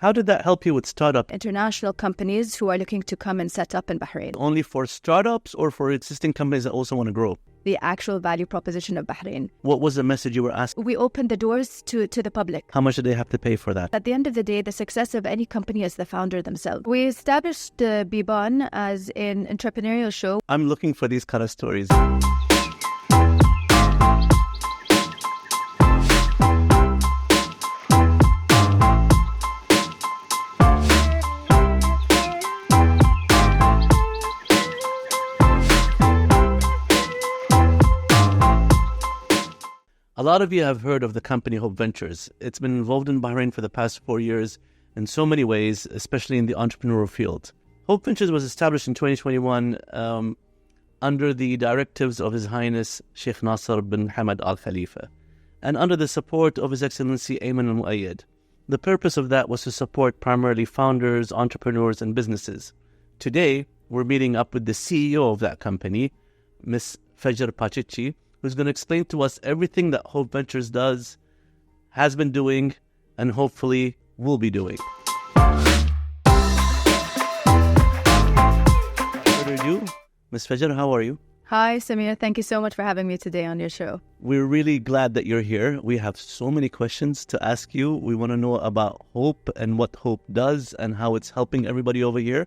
How did that help you with startup? International companies who are looking to come and set up in Bahrain. Only for startups or for existing companies that also want to grow? The actual value proposition of Bahrain. What was the message you were asking? We opened the doors to the public. How much did they have to pay for that? At the end of the day, the success of any company is the founder themselves. We established Beban as an entrepreneurial show. I'm looking for these kind of stories. A lot of you have heard of the company Hope Ventures. It's been involved in Bahrain for the past 4 years in so many ways, especially in the entrepreneurial field. Hope Ventures was established in 2021 under the directives of His Highness Sheikh Nasser bin Hamad Al Khalifa and under the support of His Excellency Aymen Almoayyed. The purpose of that was to support primarily founders, entrepreneurs, and businesses. Today, we're meeting up with the CEO of that company, Ms. Fajer Al Pachachi, who's going to explain to us everything that Hope Ventures does, has been doing, and hopefully will be doing. What do you do? Ms. Fajer, how are you? Hi, Samir. Thank you so much for having me today on your show. We're really glad that you're here. We have so many questions to ask you. We want to know about Hope and what Hope does and how it's helping everybody over here.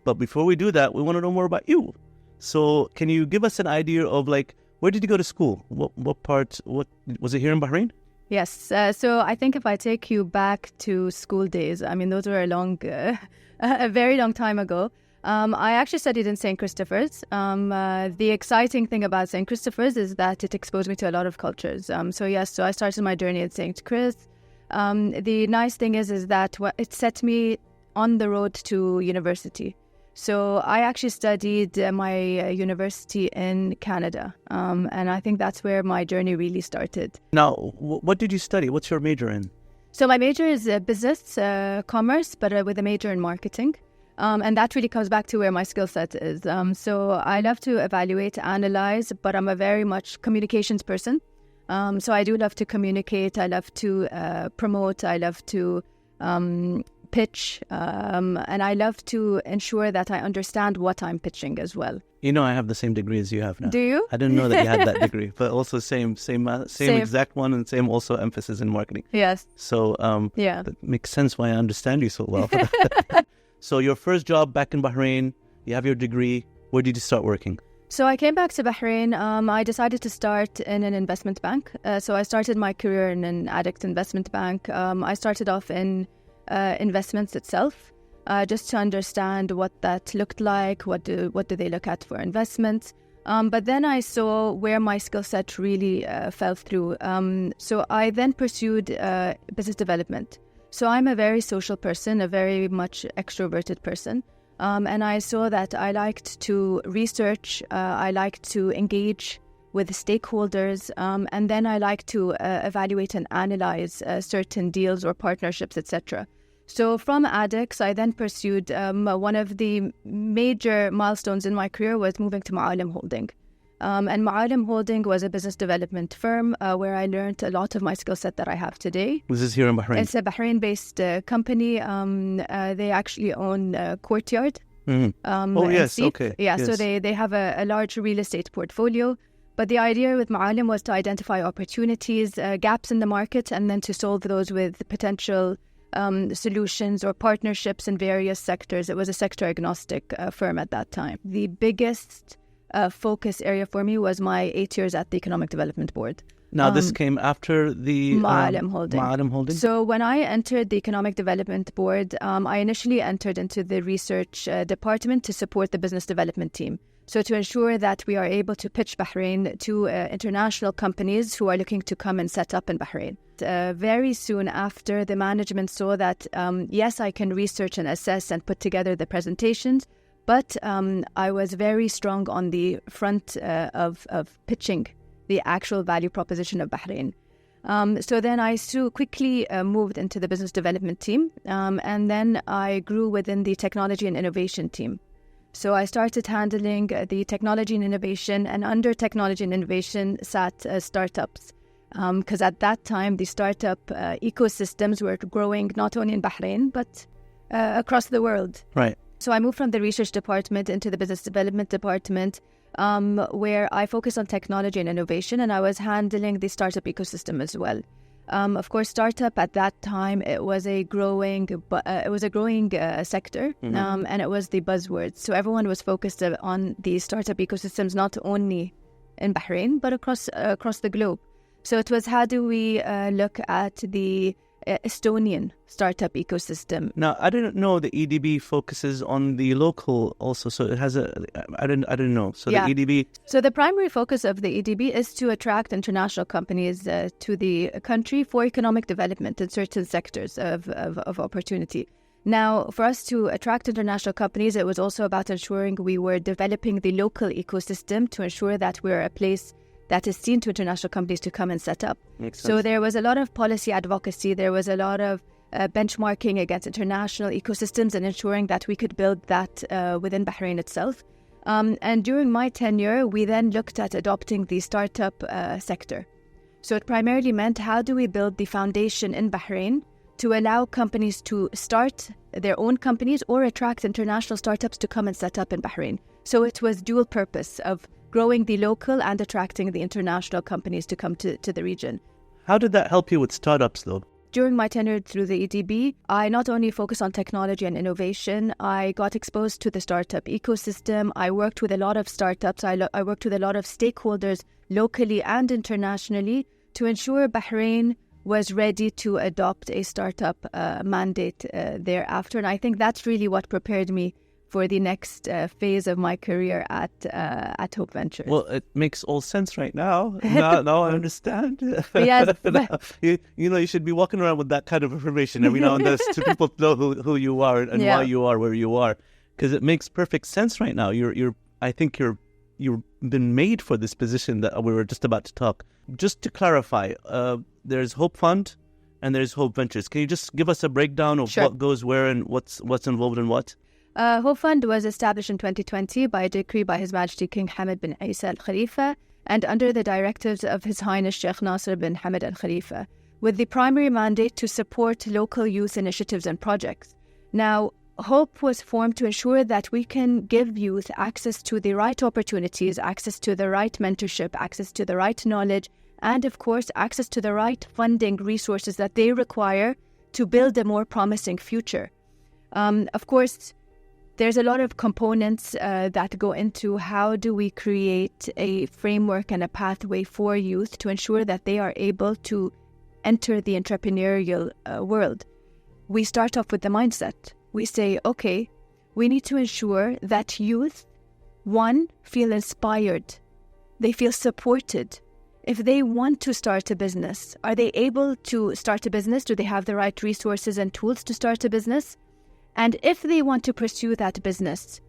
But before we do that, we want to know more about you. So can you give us an idea of where did you go to school? What part? What was it here in Bahrain? Yes. So I think if I take you back to school days, I mean, those were a very long time ago. I actually studied in St. Christopher's. The exciting thing about St. Christopher's is that it exposed me to a lot of cultures. So I started my journey at St. Chris. The nice thing is that it set me on the road to university. So I actually studied my university in Canada, and I think that's where my journey really started. Now, what did you study? What's your major in? So my major is business, commerce, but with a major in marketing. And that really comes back to where my skill set is. So I love to evaluate, analyze, but I'm a very much communications person. So I do love to communicate. I love to promote. I love to pitch, and I love to ensure that I understand what I'm pitching as well. You know, I have the same degree as you have now. Do you? I didn't know that you had that degree, but also same exact one, and same also emphasis in marketing. Yes. So that makes sense why I understand you so well. So your first job back in Bahrain, you have your degree. Where did you start working? So I came back to Bahrain. I decided to start in an investment bank. So I started my career in an addict investment bank. I started off in investments itself, just to understand what that looked like, what do they look at for investments. But then I saw where my skill set really fell through. So I then pursued business development. So I'm a very social person, a very much extroverted person. And I saw that I liked to research, I liked to engage with stakeholders, and then I like to evaluate and analyze certain deals or partnerships, etc. So from addicts, I then pursued one of the major milestones in my career was moving to Ma'alim Holding. And Ma'alim Holding was a business development firm where I learned a lot of my skill set that I have today. This is here in Bahrain? It's a Bahrain-based company. They actually own Courtyard. Mm-hmm. Yes, okay. Yeah, yes. So they have a large real estate portfolio. But the idea with Ma'alim was to identify opportunities, gaps in the market, and then to solve those with potential solutions or partnerships in various sectors. It was a sector-agnostic firm at that time. The biggest focus area for me was my 8 years at the Economic Development Board. Now, this came after the Ma'alim Holding. Ma'alim Holding. So when I entered the Economic Development Board, I initially entered into the research department to support the business development team. So to ensure that we are able to pitch Bahrain to international companies who are looking to come and set up in Bahrain. Very soon after, the management saw that, yes, I can research and assess and put together the presentations, but I was very strong on the front of pitching the actual value proposition of Bahrain. So then I quickly moved into the business development team, and then I grew within the technology and innovation team. So I started handling the technology and innovation, and under technology and innovation sat startups. because at that time, the startup ecosystems were growing not only in Bahrain, but across the world. Right. So I moved from the research department into the business development department, where I focused on technology and innovation, and I was handling the startup ecosystem as well. Of course, startup at that time, it was a growing sector, and it was the buzzword. So everyone was focused on the startup ecosystems, not only in Bahrain, but across the globe. So it was, how do we look at the Estonian startup ecosystem? Now, I didn't know the EDB focuses on the local also. So it has I didn't know. So Yeah. the EDB. So the primary focus of the EDB is to attract international companies to the country for economic development in certain sectors of opportunity. Now, for us to attract international companies, it was also about ensuring we were developing the local ecosystem to ensure that we're a place that is seen to international companies to come and set up. Makes sense. So there was a lot of policy advocacy. There was a lot of benchmarking against international ecosystems and ensuring that we could build that within Bahrain itself. And during my tenure, we then looked at adopting the startup sector. So it primarily meant, how do we build the foundation in Bahrain to allow companies to start their own companies or attract international startups to come and set up in Bahrain. So it was dual purpose of growing the local and attracting the international companies to come to the region. How did that help you with startups, though? During my tenure through the EDB, I not only focused on technology and innovation, I got exposed to the startup ecosystem. I worked with a lot of startups. I worked with a lot of stakeholders locally and internationally to ensure Bahrain was ready to adopt a startup mandate thereafter. And I think that's really what prepared me for the next phase of my career at Hope Ventures. Well, it makes all sense right now. Now I understand. Yes. You should be walking around with that kind of information every now and then so people know who you are and why you are where you are, because it makes perfect sense right now. I think you've been made for this position that we were just about to talk. Just to clarify, there's Hope Fund and there's Hope Ventures. Can you just give us a breakdown of what goes where and what's involved in what? Hope Fund was established in 2020 by a decree by His Majesty King Hamad bin Isa Al Khalifa and under the directives of His Highness Sheikh Nasser bin Hamad Al Khalifa, with the primary mandate to support local youth initiatives and projects. Now, Hope was formed to ensure that we can give youth access to the right opportunities, access to the right mentorship, access to the right knowledge, and of course, access to the right funding resources that they require to build a more promising future. Of course, there's a lot of components that go into how do we create a framework and a pathway for youth to ensure that they are able to enter the entrepreneurial world. We start off with the mindset. We say, okay, we need to ensure that youth, one, feel inspired. They feel supported. If they want to start a business, are they able to start a business? Do they have the right resources and tools to start a business? And if they want to pursue that business,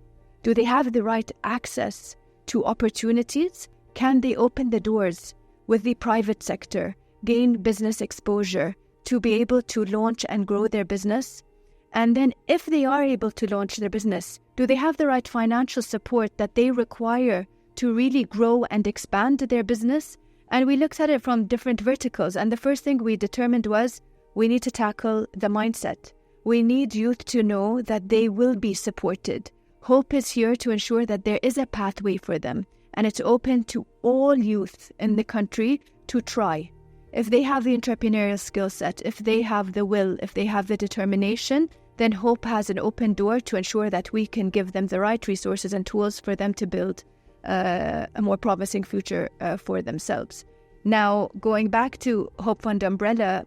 do they have the right access to opportunities? Can they open the doors with the private sector, gain business exposure to be able to launch and grow their business? And then if they are able to launch their business, do they have the right financial support that they require to really grow and expand their business? And we looked at it from different verticals. And the first thing we determined was we need to tackle the mindset. We need youth to know that they will be supported. Hope is here to ensure that there is a pathway for them, and it's open to all youth in the country to try. If they have the entrepreneurial skill set, if they have the will, if they have the determination, then Hope has an open door to ensure that we can give them the right resources and tools for them to build a more promising future for themselves. Now, going back to Hope Fund umbrella,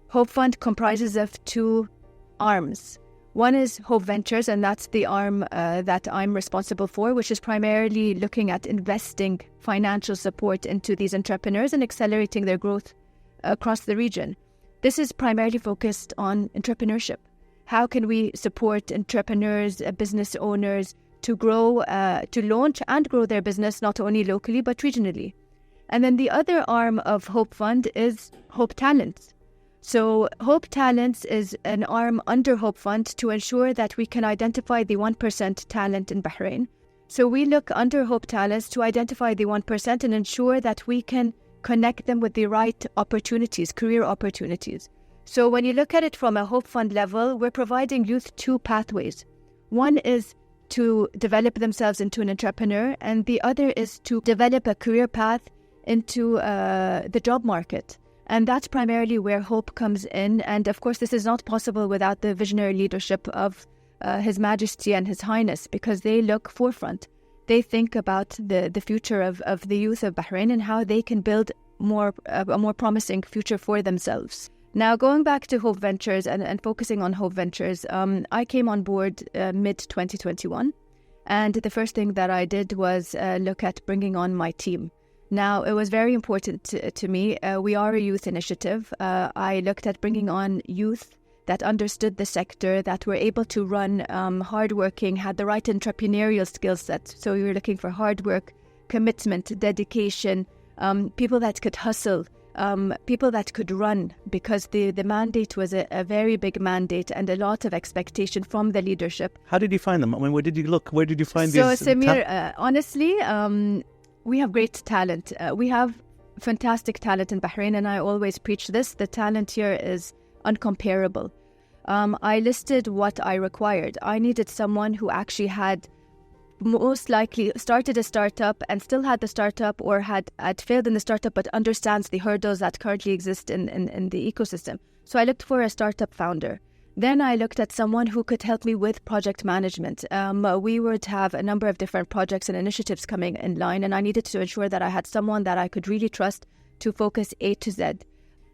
Hope Fund comprises of two arms. One is Hope Ventures, and that's the arm that I'm responsible for, which is primarily looking at investing financial support into these entrepreneurs and accelerating their growth across the region. This is primarily focused on entrepreneurship. How can we support entrepreneurs, business owners to grow, to launch and grow their business not only locally but regionally? And then the other arm of Hope Fund is Hope Talents. So Hope Talents is an arm under Hope Fund to ensure that we can identify the 1% talent in Bahrain. So we look under Hope Talents to identify the 1% and ensure that we can connect them with the right opportunities, career opportunities. So when you look at it from a Hope Fund level, we're providing youth 2 pathways. One is to develop themselves into an entrepreneur, and the other is to develop a career path into the job market. And that's primarily where Hope comes in. And of course, this is not possible without the visionary leadership of His Majesty and His Highness, because they look forefront. They think about the future of the youth of Bahrain and how they can build a more promising future for themselves. Now, going back to Hope Ventures and focusing on Hope Ventures, I came on board mid-2021. And the first thing that I did was look at bringing on my team. Now, it was very important to me. We are a youth initiative. I looked at bringing on youth that understood the sector, that were able to run hardworking, had the right entrepreneurial skill set. So we were looking for hard work, commitment, dedication, people that could hustle, people that could run, because the mandate was a very big mandate and a lot of expectation from the leadership. How did you find them? I mean, where did you look? Where did you find these? So, Samir, honestly, we have great talent. We have fantastic talent in Bahrain, and I always preach this. The talent here is uncomparable. I listed what I required. I needed someone who actually had most likely started a startup and still had the startup, or had failed in the startup but understands the hurdles that currently exist in the ecosystem. So I looked for a startup founder. Then I looked at someone who could help me with project management. We would have a number of different projects and initiatives coming in line, and I needed to ensure that I had someone that I could really trust to focus A to Z.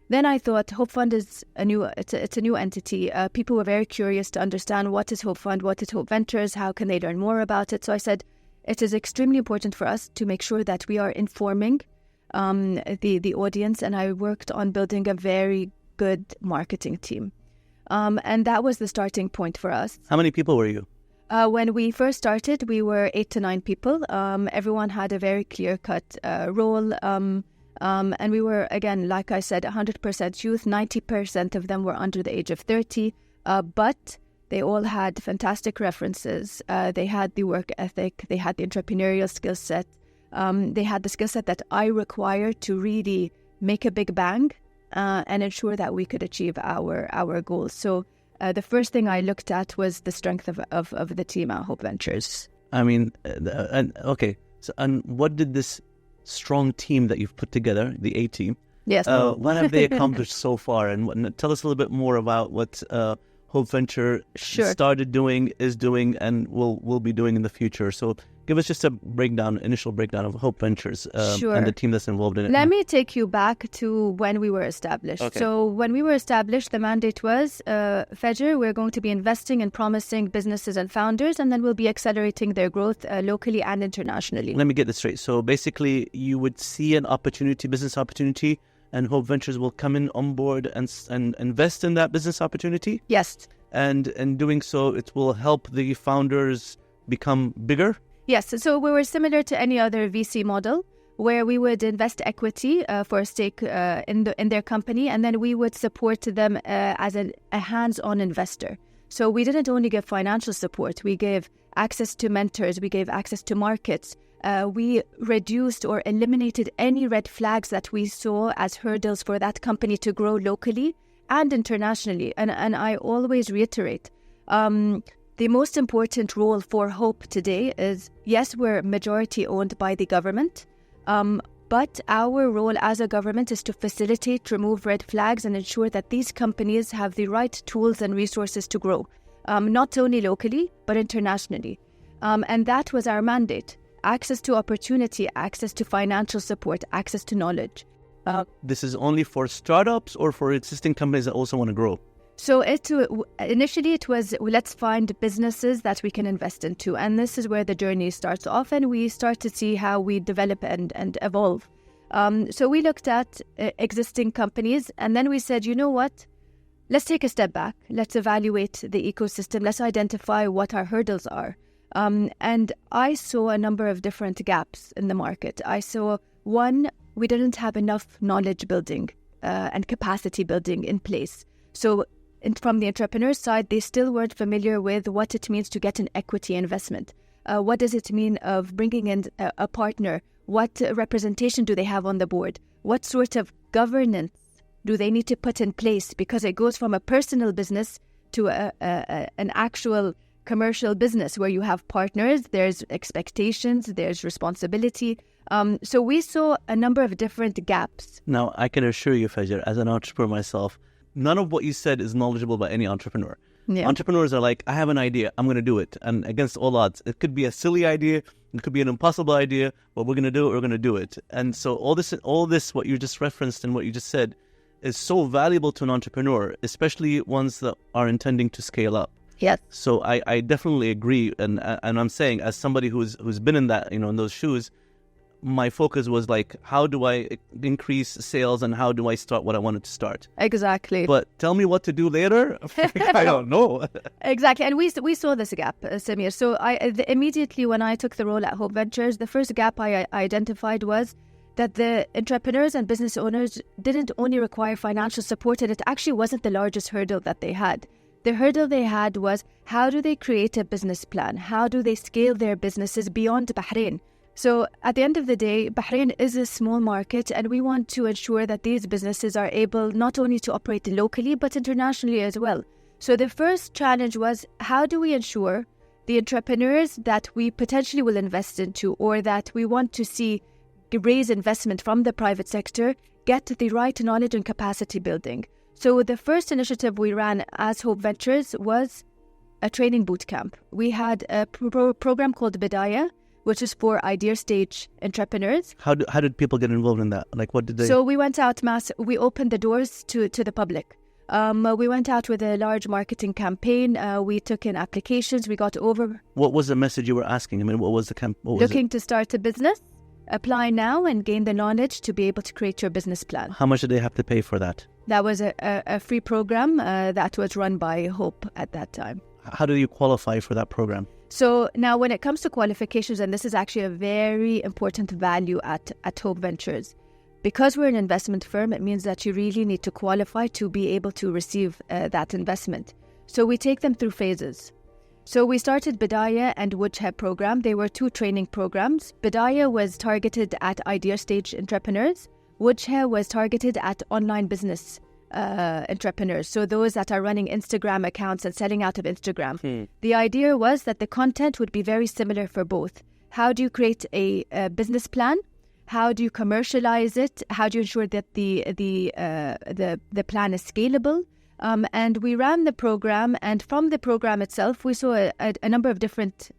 Then I thought Hope Fund is it's a new entity. People were very curious to understand what is Hope Fund, what is Hope Ventures, how can they learn more about it. So I said it is extremely important for us to make sure that we are informing the audience, and I worked on building a very good marketing team. And that was the starting point for us. How many people were you? When we first started, we were 8 to 9 people. Everyone had a very clear-cut role. And we were, again, like I said, 100% youth. 90% of them were under the age of 30. But they all had fantastic references. They had the work ethic. They had the entrepreneurial skill set. They had the skill set that I required to really make a big bang and ensure that we could achieve our goals. So the first thing I looked at was the strength of the team at Hope Ventures. I mean, okay. So, and what did this strong team that you've put together, the A team, yes, what have they accomplished so far? And tell us a little bit more about what Hope Venture started doing, is doing, and will be doing in the future. So give us just a initial breakdown of Hope Ventures and the team that's involved in it. Let me take you back to when we were established. Okay. So when we were established, the mandate was, Fajer, we're going to be investing in promising businesses and founders, and then we'll be accelerating their growth locally and internationally. Let me get this straight. So basically, you would see an opportunity, business opportunity, and Hope Ventures will come in on board and invest in that business opportunity? Yes. And in doing so, it will help the founders become bigger? Yes, so we were similar to any other VC model, where we would invest equity for a stake in their company, and then we would support them as a hands-on investor. So we didn't only give financial support, we gave access to mentors, we gave access to markets. We reduced or eliminated any red flags that we saw as hurdles for that company to grow locally and internationally. And I always reiterate, the most important role for Hope today is, yes, we're majority owned by the government, but our role as a government is to facilitate, remove red flags, and ensure that these companies have the right tools and resources to grow, not only locally, but internationally. And that was our mandate: access to opportunity, access to financial support, access to knowledge. This is only for startups or for existing companies that also want to grow? So initially it was, let's find businesses that we can invest into. And this is where the journey starts off, and we start to see how we develop and evolve. So we looked at existing companies, and then we said, you know what? Let's take a step back. Let's evaluate the ecosystem. Let's identify what our hurdles are. And I saw a number of different gaps in the market. I saw, one, we didn't have enough knowledge building and capacity building in place. So from the entrepreneur side, they still weren't familiar with what it means to get an equity investment. What does it mean of bringing in a partner? What representation do they have on the board? what sort of governance do they need to put in place, because it goes from a personal business to an actual commercial business where you have partners, there's expectations, there's responsibility. So we saw a number of different gaps. Now, I can assure you, Fajer, as an entrepreneur myself, none of what you said is knowledgeable by any entrepreneur. Yeah. Entrepreneurs are like, I have an idea, I'm going to do it. And against all odds, it could be a silly idea, it could be an impossible idea, but we're going to do it, we're going to do it. And so all this, what you just referenced and what you just said, is so valuable to an entrepreneur, especially ones that are intending to scale up. Yes. So I definitely agree. And I'm saying, as somebody who's been in that, in those shoes, my focus was like, how do I increase sales and how do I start what I wanted to start? Exactly. But tell me what to do later. I don't know. Exactly. And we saw this gap, Samir. So immediately when I took the role at Hope Ventures, the first gap I identified was that the entrepreneurs and business owners didn't only require financial support, and it actually wasn't the largest hurdle that they had. The hurdle they had was, how do they create a business plan? How do they scale their businesses beyond Bahrain? So at the end of the day, Bahrain is a small market, and we want to ensure that these businesses are able not only to operate locally, but internationally as well. So the first challenge was, how do we ensure the entrepreneurs that we potentially will invest into, or that we want to see raise investment from the private sector, get the right knowledge and capacity building? So the first initiative we ran as Hope Ventures was a training boot camp. We had a program called Bidaya, which is for idea stage entrepreneurs. How did people get involved in that? Like, what did they... So we went out we opened the doors to the public. We went out with a large marketing campaign. We took in applications. We got over... What was the message you were asking? I mean, what was the camp? Looking to start a business, apply now and gain the knowledge to be able to create your business plan. How much did they have to pay for that? That was a free program that was run by Hope at that time. How do you qualify for that program? So now when it comes to qualifications, and this is actually a very important value at Hope Ventures, because we're an investment firm, it means that you really need to qualify to be able to receive that investment. So we take them through phases. So we started Bidaya and Wujha program. They were two training programs. Bidaya was targeted at idea stage entrepreneurs. Wujha was targeted at online business entrepreneurs, so those that are running Instagram accounts and selling out of Instagram. The idea was that the content would be very similar for both. How do you create a business plan? How do you commercialize it? How do you ensure that the plan is scalable? And we ran the program, and from the program itself, we saw a number of different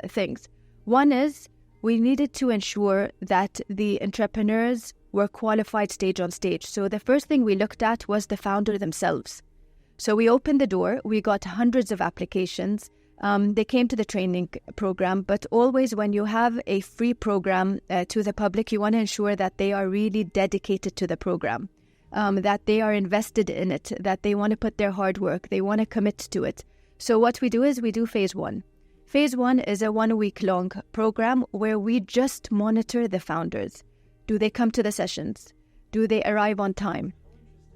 things. One is we needed to ensure that the entrepreneurs were qualified stage on stage. So the first thing we looked at was the founder themselves. So we opened the door, we got hundreds of applications. They came to the training program, but always when you have a free program to the public, you want to ensure that they are really dedicated to the program, that they are invested in it, that they want to put their hard work, they want to commit to it. So what we do is we do phase one. Phase one is a 1 week long program where we just monitor the founders. Do they come to the sessions? Do they arrive on time?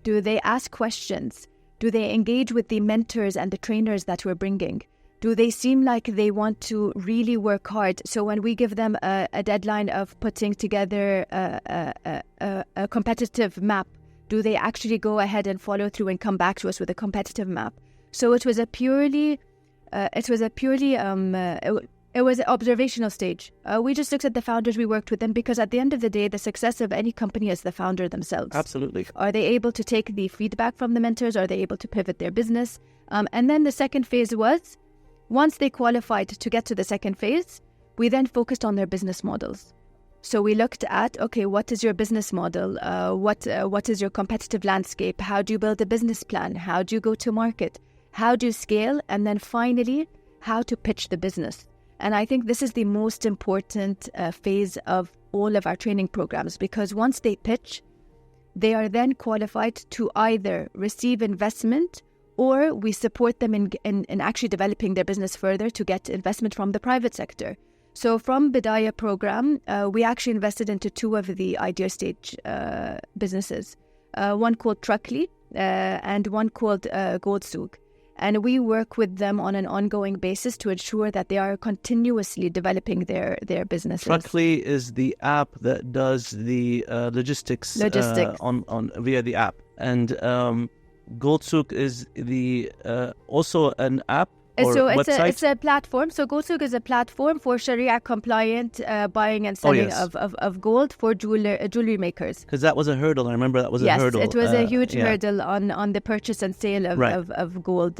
Do they ask questions? Do they engage with the mentors and the trainers that we're bringing? Do they seem like they want to really work hard? So when we give them a deadline of putting together a competitive map, do they actually go ahead and follow through and come back to us with a competitive map? So it was it was an observational stage. We just looked at the founders, we worked with them, because at the end of the day, the success of any company is the founder themselves. Absolutely. Are they able to take the feedback from the mentors? Are they able to pivot their business? And then the second phase was, once they qualified to get to the second phase, we then focused on their business models. So we looked at, okay, what is your business model? What is your competitive landscape? How do you build a business plan? How do you go to market? How do you scale? And then finally, how to pitch the business. And I think this is the most important phase of all of our training programs, because once they pitch, they are then qualified to either receive investment, or we support them in actually developing their business further to get investment from the private sector. So from Bidaya program, we actually invested into two of the idea stage businesses, one called Truckly and one called Goldsug. And we work with them on an ongoing basis to ensure that they are continuously developing their businesses. Truckly is the app that does the logistics. On via the app. And Goldsouk is the also an app or website? It's a platform. So Goldsouk is a platform for Sharia compliant buying and selling of gold for jewelry makers. Because that was a hurdle. I remember that was a hurdle. Yes, it was a huge hurdle on the purchase and sale of gold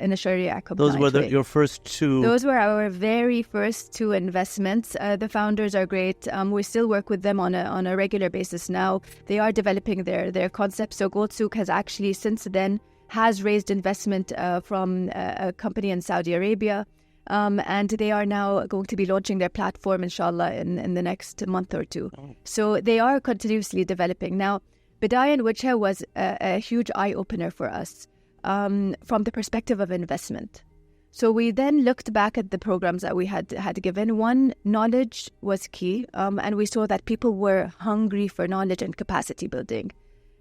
in a Sharia compliant Those were way. your first two? Those were our very first two investments. The founders are great. We still work with them on a regular basis now. They are developing their concepts. So Goldsouk has actually since then has raised investment from a company in Saudi Arabia. And they are now going to be launching their platform, inshallah, in the next month or two. Oh. So they are continuously developing. Now, Bidayah and Wajha was a huge eye-opener for us from the perspective of investment. So we then looked back at the programs that we had given. One, knowledge was key, and we saw that people were hungry for knowledge and capacity building.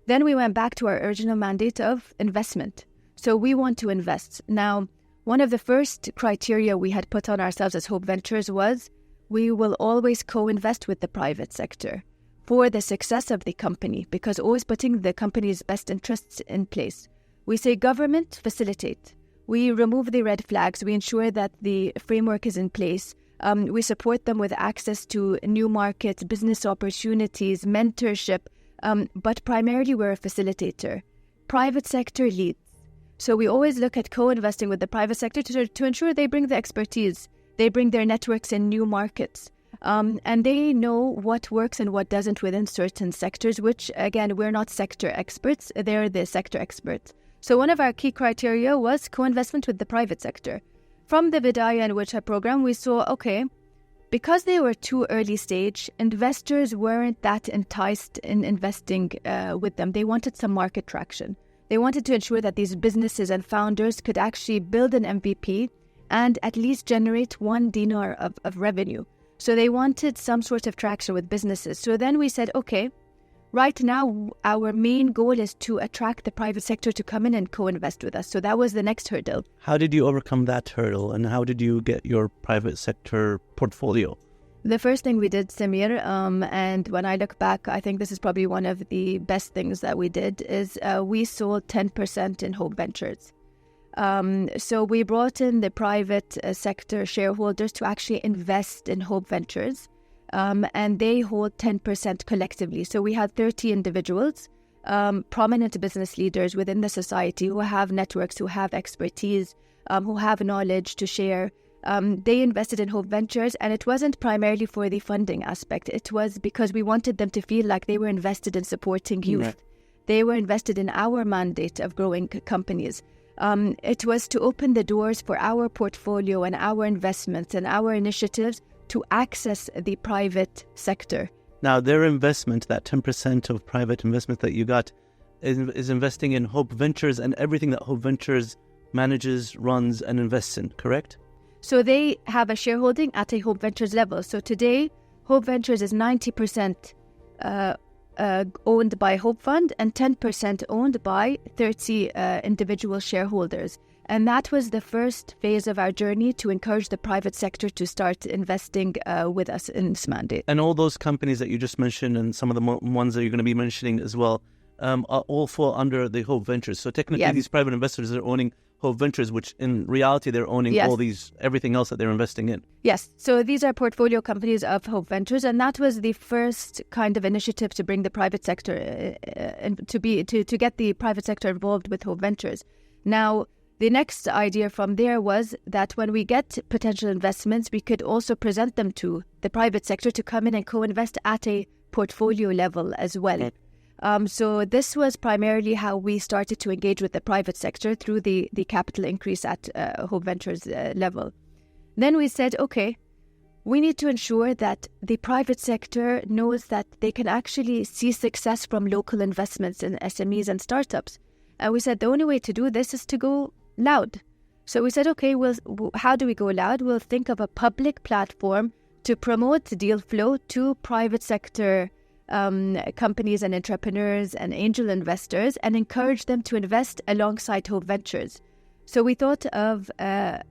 Then we went back to our original mandate of investment. So we want to invest. Now, one of the first criteria we had put on ourselves as Hope Ventures was we will always co-invest with the private sector for the success of the company, because always putting the company's best interests in place. We say government, facilitate. We remove the red flags. We ensure that the framework is in place. We support them with access to new markets, business opportunities, mentorship. But primarily we're a facilitator. Private sector leads. So we always look at co-investing with the private sector to ensure they bring the expertise. They bring their networks in new markets. And they know what works and what doesn't within certain sectors, which, again, we're not sector experts. They're the sector experts. So one of our key criteria was co-investment with the private sector. From the Bidayah and Wajha program, we saw, okay, because they were too early stage, investors weren't that enticed in investing with them. They wanted some market traction. They wanted to ensure that these businesses and founders could actually build an MVP and at least generate 1 dinar of revenue. So they wanted some sort of traction with businesses. So then we said, okay, right now our main goal is to attract the private sector to come in and co-invest with us. So that was the next hurdle. How did you overcome that hurdle, and how did you get your private sector portfolio? The first thing we did, Samir, and when I look back, I think this is probably one of the best things that we did, is we sold 10% in Hope Ventures. So we brought in the private sector shareholders to actually invest in Hope Ventures, and they hold 10% collectively. So we had 30 individuals, prominent business leaders within the society who have networks, who have expertise, who have knowledge to share. They invested in Hope Ventures, and it wasn't primarily for the funding aspect. It was because we wanted them to feel like they were invested in supporting youth. Right. They were invested in our mandate of growing companies. It was to open the doors for our portfolio and our investments and our initiatives to access the private sector. Now, their investment, that 10% of private investment that you got, is investing in Hope Ventures and everything that Hope Ventures manages, runs, and invests in, correct? So they have a shareholding at a Hope Ventures level. So today, Hope Ventures is 90% owned by Hope Fund and 10% owned by 30 individual shareholders. And that was the first phase of our journey to encourage the private sector to start investing with us in this mandate. And all those companies that you just mentioned, and some of the ones that you're going to be mentioning as well, all fall under the Hope Ventures. So technically, these private investors are owning Hope Ventures, which in reality they're owning everything else that they're investing in. Yes, so these are portfolio companies of Hope Ventures, and that was the first kind of initiative to bring the private sector to get the private sector involved with Hope Ventures. Now, the next idea from there was that when we get potential investments, we could also present them to the private sector to come in and co-invest at a portfolio level as well. So this was primarily how we started to engage with the private sector through the capital increase at Hope Ventures level. Then we said, okay, we need to ensure that the private sector knows that they can actually see success from local investments in SMEs and startups. And we said the only way to do this is to go loud. So we said, okay, how do we go loud? We'll think of a public platform to promote deal flow to private sector companies and entrepreneurs and angel investors, and encourage them to invest alongside Hope Ventures. So we thought of a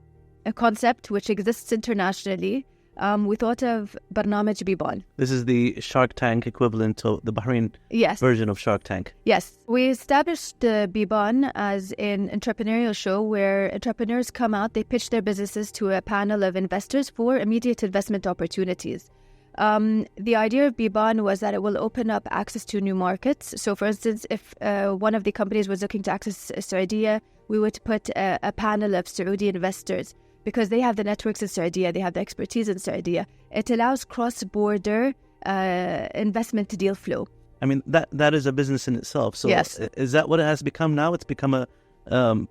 concept which exists internationally. We thought of Barnamij Beban. This is the Shark Tank equivalent of the Bahrain version of Shark Tank. Yes. We established Beban as an entrepreneurial show where entrepreneurs come out, they pitch their businesses to a panel of investors for immediate investment opportunities. The idea of Beban was that it will open up access to new markets. So, for instance, if one of the companies was looking to access Saudi, we would put a panel of Saudi investors because they have the networks in Saudi, they have the expertise in Saudi. It allows cross-border investment deal flow. I mean, that is a business in itself. So yes. Is that what it has become now? It's become an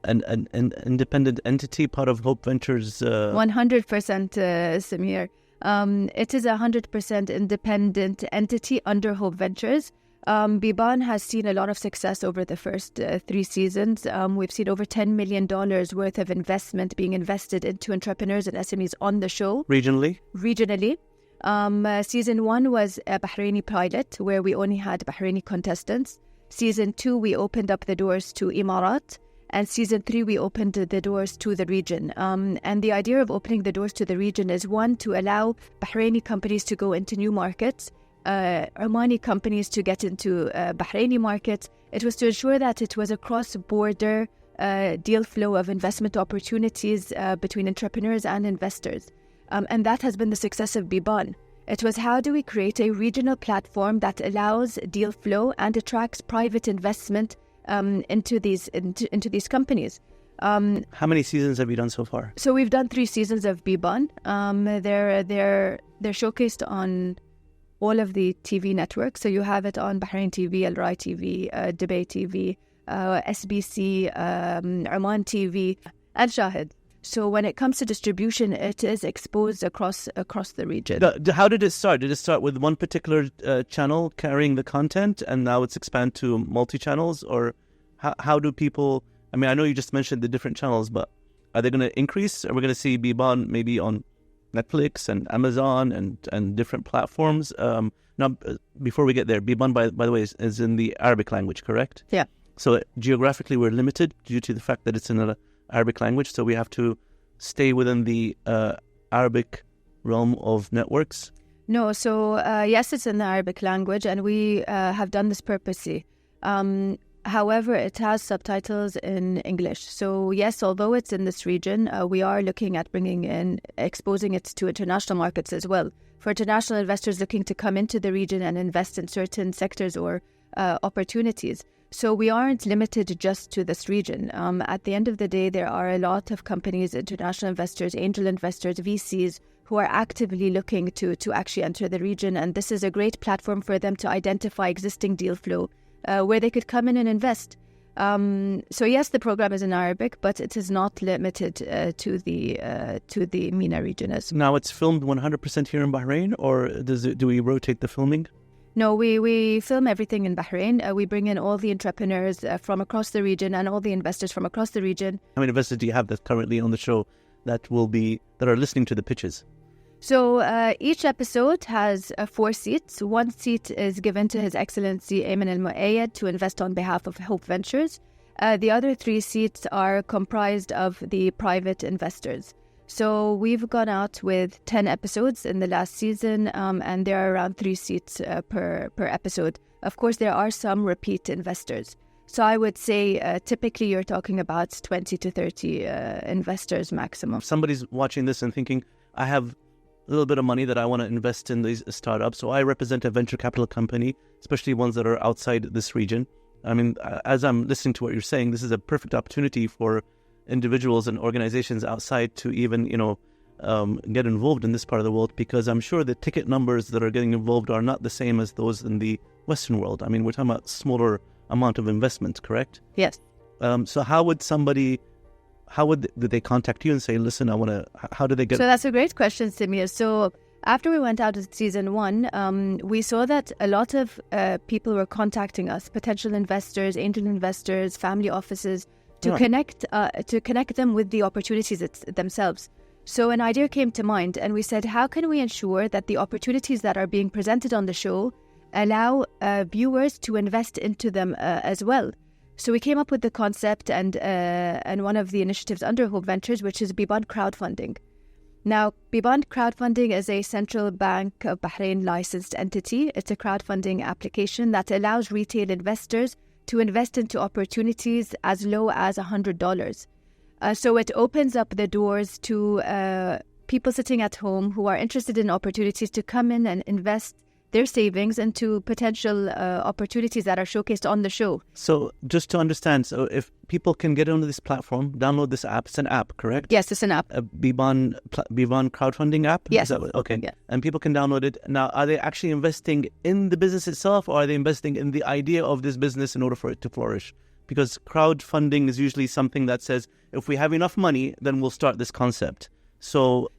independent entity, part of Hope Ventures? 100%, Samir. It is a 100% independent entity under Hope Ventures. Beban has seen a lot of success over the first 3 seasons. We've seen over $10 million worth of investment being invested into entrepreneurs and SMEs on the show. Regionally? Regionally. Season 1 was a Bahraini pilot where we only had Bahraini contestants. Season 2, we opened up the doors to Emirat. And Season 3, we opened the doors to the region. And the idea of opening the doors to the region is, one, to allow Bahraini companies to go into new markets, Omani companies to get into Bahraini markets. It was to ensure that it was a cross-border deal flow of investment opportunities between entrepreneurs and investors. And that has been the success of Beban. It was, how do we create a regional platform that allows deal flow and attracts private investment into these companies. How many seasons have you done so far? So we've done 3 seasons of Beban. They're showcased on all of the TV networks. So you have it on Bahrain TV, Al Rai TV, Dubai TV, SBC, Oman TV, and Shahid. So when it comes to distribution, it is exposed across the region. How did it start? Did it start with one particular channel carrying the content, and now it's expanded to multi-channels? Or how do people... I mean, I know you just mentioned the different channels, but are they going to increase? Are we going to see Beban maybe on Netflix and Amazon and different platforms? Now, before we get there, Beban, by the way, is in the Arabic language, correct? Yeah. So geographically, we're limited due to the fact that it's in an Arabic language, so we have to stay within the Arabic realm of networks? No, so yes, it's in the Arabic language, and we have done this purposely. However, it has subtitles in English. So yes, although it's in this region, we are looking at exposing it to international markets as well. For international investors looking to come into the region and invest in certain sectors or opportunities. So we aren't limited just to this region. At the end of the day, there are a lot of companies, international investors, angel investors, VCs, who are actively looking to actually enter the region. And this is a great platform for them to identify existing deal flow where they could come in and invest. So yes, the program is in Arabic, but it is not limited to the MENA region. Now it's filmed 100% here in Bahrain, or do we rotate the filming? No, we film everything in Bahrain. We bring in all the entrepreneurs from across the region and all the investors from across the region. How many investors do you have that currently on the show that are listening to the pitches? So each episode has 4 seats. 1 seat is given to His Excellency Aymen Almoayyed to invest on behalf of Hope Ventures. The other 3 seats are comprised of the private investors. So we've gone out with 10 episodes in the last season, and there are around 3 seats per episode. Of course, there are some repeat investors. So I would say typically you're talking about 20 to 30 investors maximum. If somebody's watching this and thinking, I have a little bit of money that I want to invest in these startups. So I represent a venture capital company, especially ones that are outside this region. I mean, as I'm listening to what you're saying, this is a perfect opportunity for individuals and organizations outside to even, get involved in this part of the world, because I'm sure the ticket numbers that are getting involved are not the same as those in the Western world. I mean, we're talking about smaller amount of investment, correct? Yes. So how would they contact you and say, listen, how do they get... So that's a great question, Samir. So after we went out with season 1, we saw that a lot of people were contacting us, potential investors, angel investors, family offices, to connect them with the opportunities themselves. So an idea came to mind, and we said, how can we ensure that the opportunities that are being presented on the show allow viewers to invest into them as well? So we came up with the concept and one of the initiatives under Hope Ventures, which is Beban crowdfunding. Now, Beban crowdfunding is a central bank of Bahrain licensed entity. It's a crowdfunding application that allows retail investors to invest into opportunities as low as $100. So it opens up the doors to people sitting at home who are interested in opportunities to come in and invest their savings into potential opportunities that are showcased on the show. So just to understand, so if people can get onto this platform, download this app, it's an app, correct? Yes, it's an app. A Beban crowdfunding app? Yes. Okay. Yeah. And people can download it. Now, are they actually investing in the business itself, or are they investing in the idea of this business in order for it to flourish? Because crowdfunding is usually something that says, if we have enough money, then we'll start this concept. So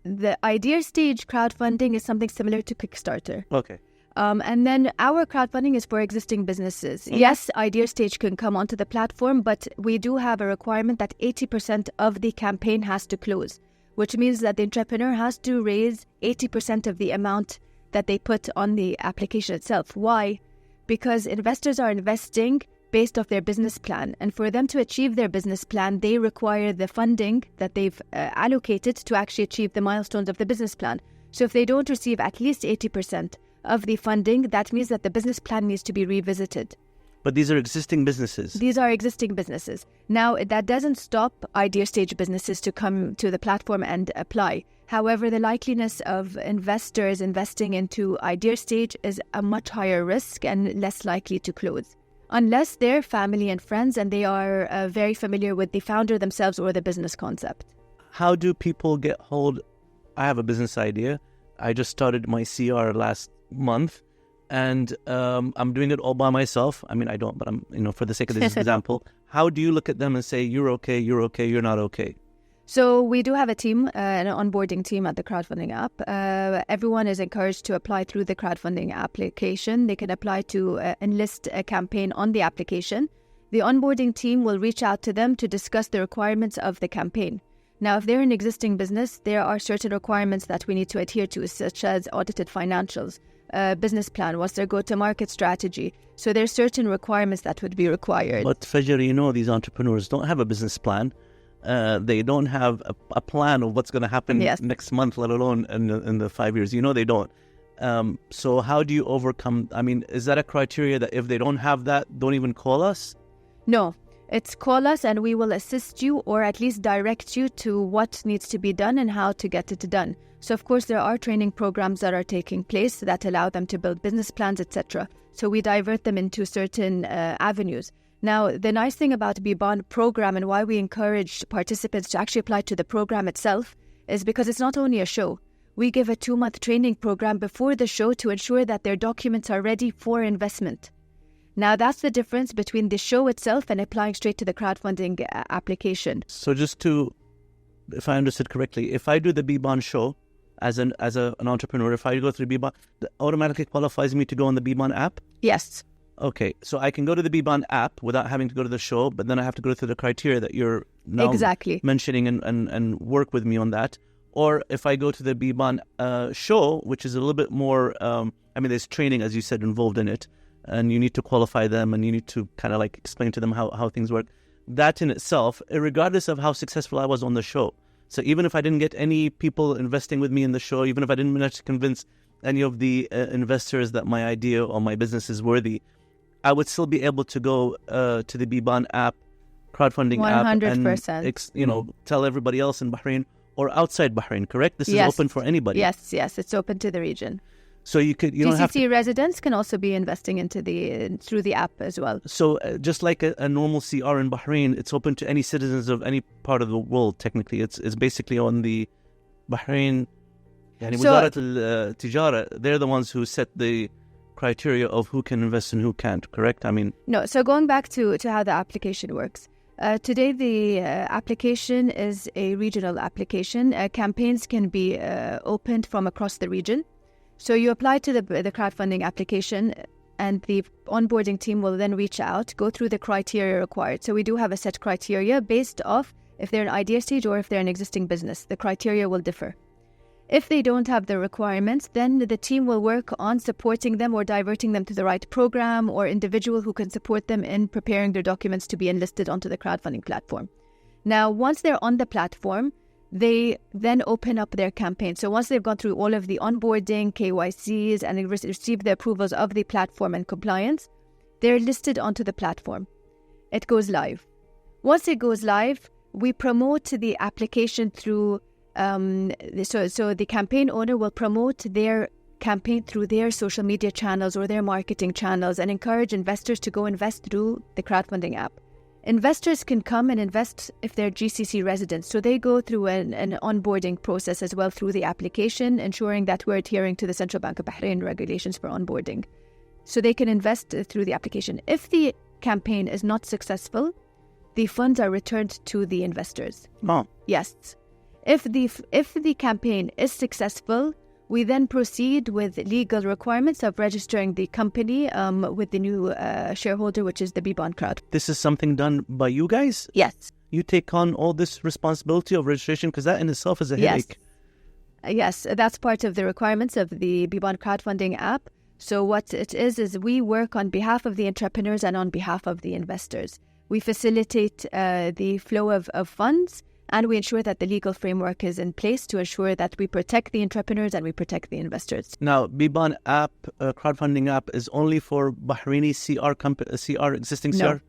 the idea stage crowdfunding is something similar to Kickstarter. Okay. And then our crowdfunding is for existing businesses. Mm-hmm. Yes, idea stage can come onto the platform, but we do have a requirement that 80% of the campaign has to close, which means that the entrepreneur has to raise 80% of the amount that they put on the application itself. Why? Because investors are investing based off their business plan. And for them to achieve their business plan, they require the funding that they've allocated to actually achieve the milestones of the business plan. So if they don't receive at least 80% of the funding, that means that the business plan needs to be revisited. But these are existing businesses. These are existing businesses. Now, that doesn't stop idea stage businesses to come to the platform and apply. However, the likeliness of investors investing into idea stage is a much higher risk and less likely to close, unless they're family and friends and they are very familiar with the founder themselves or the business concept. How do people get hold? I have a business idea. I just started my CR last month, and I'm doing it all by myself. I mean, I don't, but I'm, for the sake of this example, how do you look at them and say, you're okay, you're not okay? So we do have a team, an onboarding team at the crowdfunding app. Everyone is encouraged to apply through the crowdfunding application. They can apply to enlist a campaign on the application. The onboarding team will reach out to them to discuss the requirements of the campaign. Now, if they're an existing business, there are certain requirements that we need to adhere to, such as audited financials, business plan, what's their go-to-market strategy. So there's certain requirements that would be required. But Fajer, these entrepreneurs don't have a business plan. They don't have a plan of what's going to happen next month, let alone in the 5 years. They don't. So how do you overcome? I mean, is that a criteria that if they don't have that, don't even call us? No, it's call us and we will assist you, or at least direct you to what needs to be done and how to get it done. So of course there are training programs that are taking place that allow them to build business plans, etc. So we divert them into certain avenues. Now, the nice thing about Beban program and why we encourage participants to actually apply to the program itself is because it's not only a show. We give a 2-month training program before the show to ensure that their documents are ready for investment. Now, that's the difference between the show itself and applying straight to the crowdfunding application. So if I understood correctly, if I do the Beban show as an entrepreneur, if I go through Beban, that automatically qualifies me to go on the Beban app? Yes. Okay, so I can go to the Beban app without having to go to the show, but then I have to go through the criteria that you're now mentioning and work with me on that. Or if I go to the Beban show, which is a little bit more, there's training, as you said, involved in it, and you need to qualify them and you need to kind of like explain to them how things work. That in itself, regardless of how successful I was on the show. So even if I didn't get any people investing with me in the show, even if I didn't manage to convince any of the investors that my idea or my business is worthy, I would still be able to go to the Beban app, crowdfunding 100%. app, and tell everybody else in Bahrain or outside Bahrain. Correct? This is open for anybody. Yes, it's open to the region. So you don't have GCC residents can also be investing into through the app as well. So just like a normal CR in Bahrain, it's open to any citizens of any part of the world. Technically, it's basically on the Bahrain. Wizarat al-Tijara, they're the ones who set the criteria of who can invest and who can't, correct? No, so going back to how the application works. Today, the application is a regional application. Campaigns can be opened from across the region. So you apply to the crowdfunding application and the onboarding team will then reach out, go through the criteria required. So we do have a set criteria based off if they're an idea stage or if they're an existing business. The criteria will differ. If they don't have the requirements, then the team will work on supporting them or diverting them to the right program or individual who can support them in preparing their documents to be enlisted onto the crowdfunding platform. Now, once they're on the platform, they then open up their campaign. So once they've gone through all of the onboarding, KYCs, and they received the approvals of the platform and compliance, they're listed onto the platform. It goes live. Once it goes live, we promote the application through, so the campaign owner will promote their campaign through their social media channels or their marketing channels and encourage investors to go invest through the crowdfunding app. Investors can come and invest if they're GCC residents. So they go through an onboarding process as well through the application, ensuring that we're adhering to the Central Bank of Bahrain regulations for onboarding. So they can invest through the application. If the campaign is not successful, the funds are returned to the investors. Oh. Yes. If the campaign is successful, we then proceed with legal requirements of registering the company with the new shareholder, which is the Beban crowd. This is something done by you guys? Yes. You take on all this responsibility of registration, because that in itself is a headache. Yes, that's part of the requirements of the Beban crowdfunding app. So what it is we work on behalf of the entrepreneurs and on behalf of the investors. We facilitate the flow of funds, and we ensure that the legal framework is in place to ensure that we protect the entrepreneurs and we protect the investors. Now, Beban app, crowdfunding app, is only for Bahraini CR existing CR? No.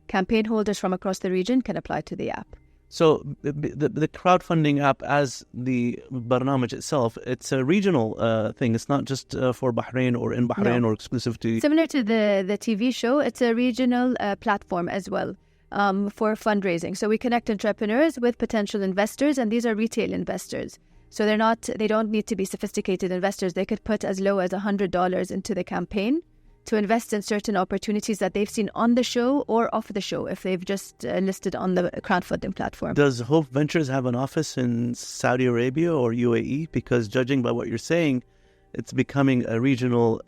Campaign holders from across the region can apply to the app. So the crowdfunding app, as the Barnamij itself, it's a regional thing. It's not just for Bahrain or in Bahrain or exclusive to... Similar to the TV show, it's a regional platform as well for fundraising. So we connect entrepreneurs with potential investors, and these are retail investors. So they don't need to be sophisticated investors. They could put as low as $100 into the campaign to invest in certain opportunities that they've seen on the show or off the show if they've just listed on the crowdfunding platform. Does Hope Ventures have an office in Saudi Arabia or UAE? Because judging by what you're saying, it's becoming a regional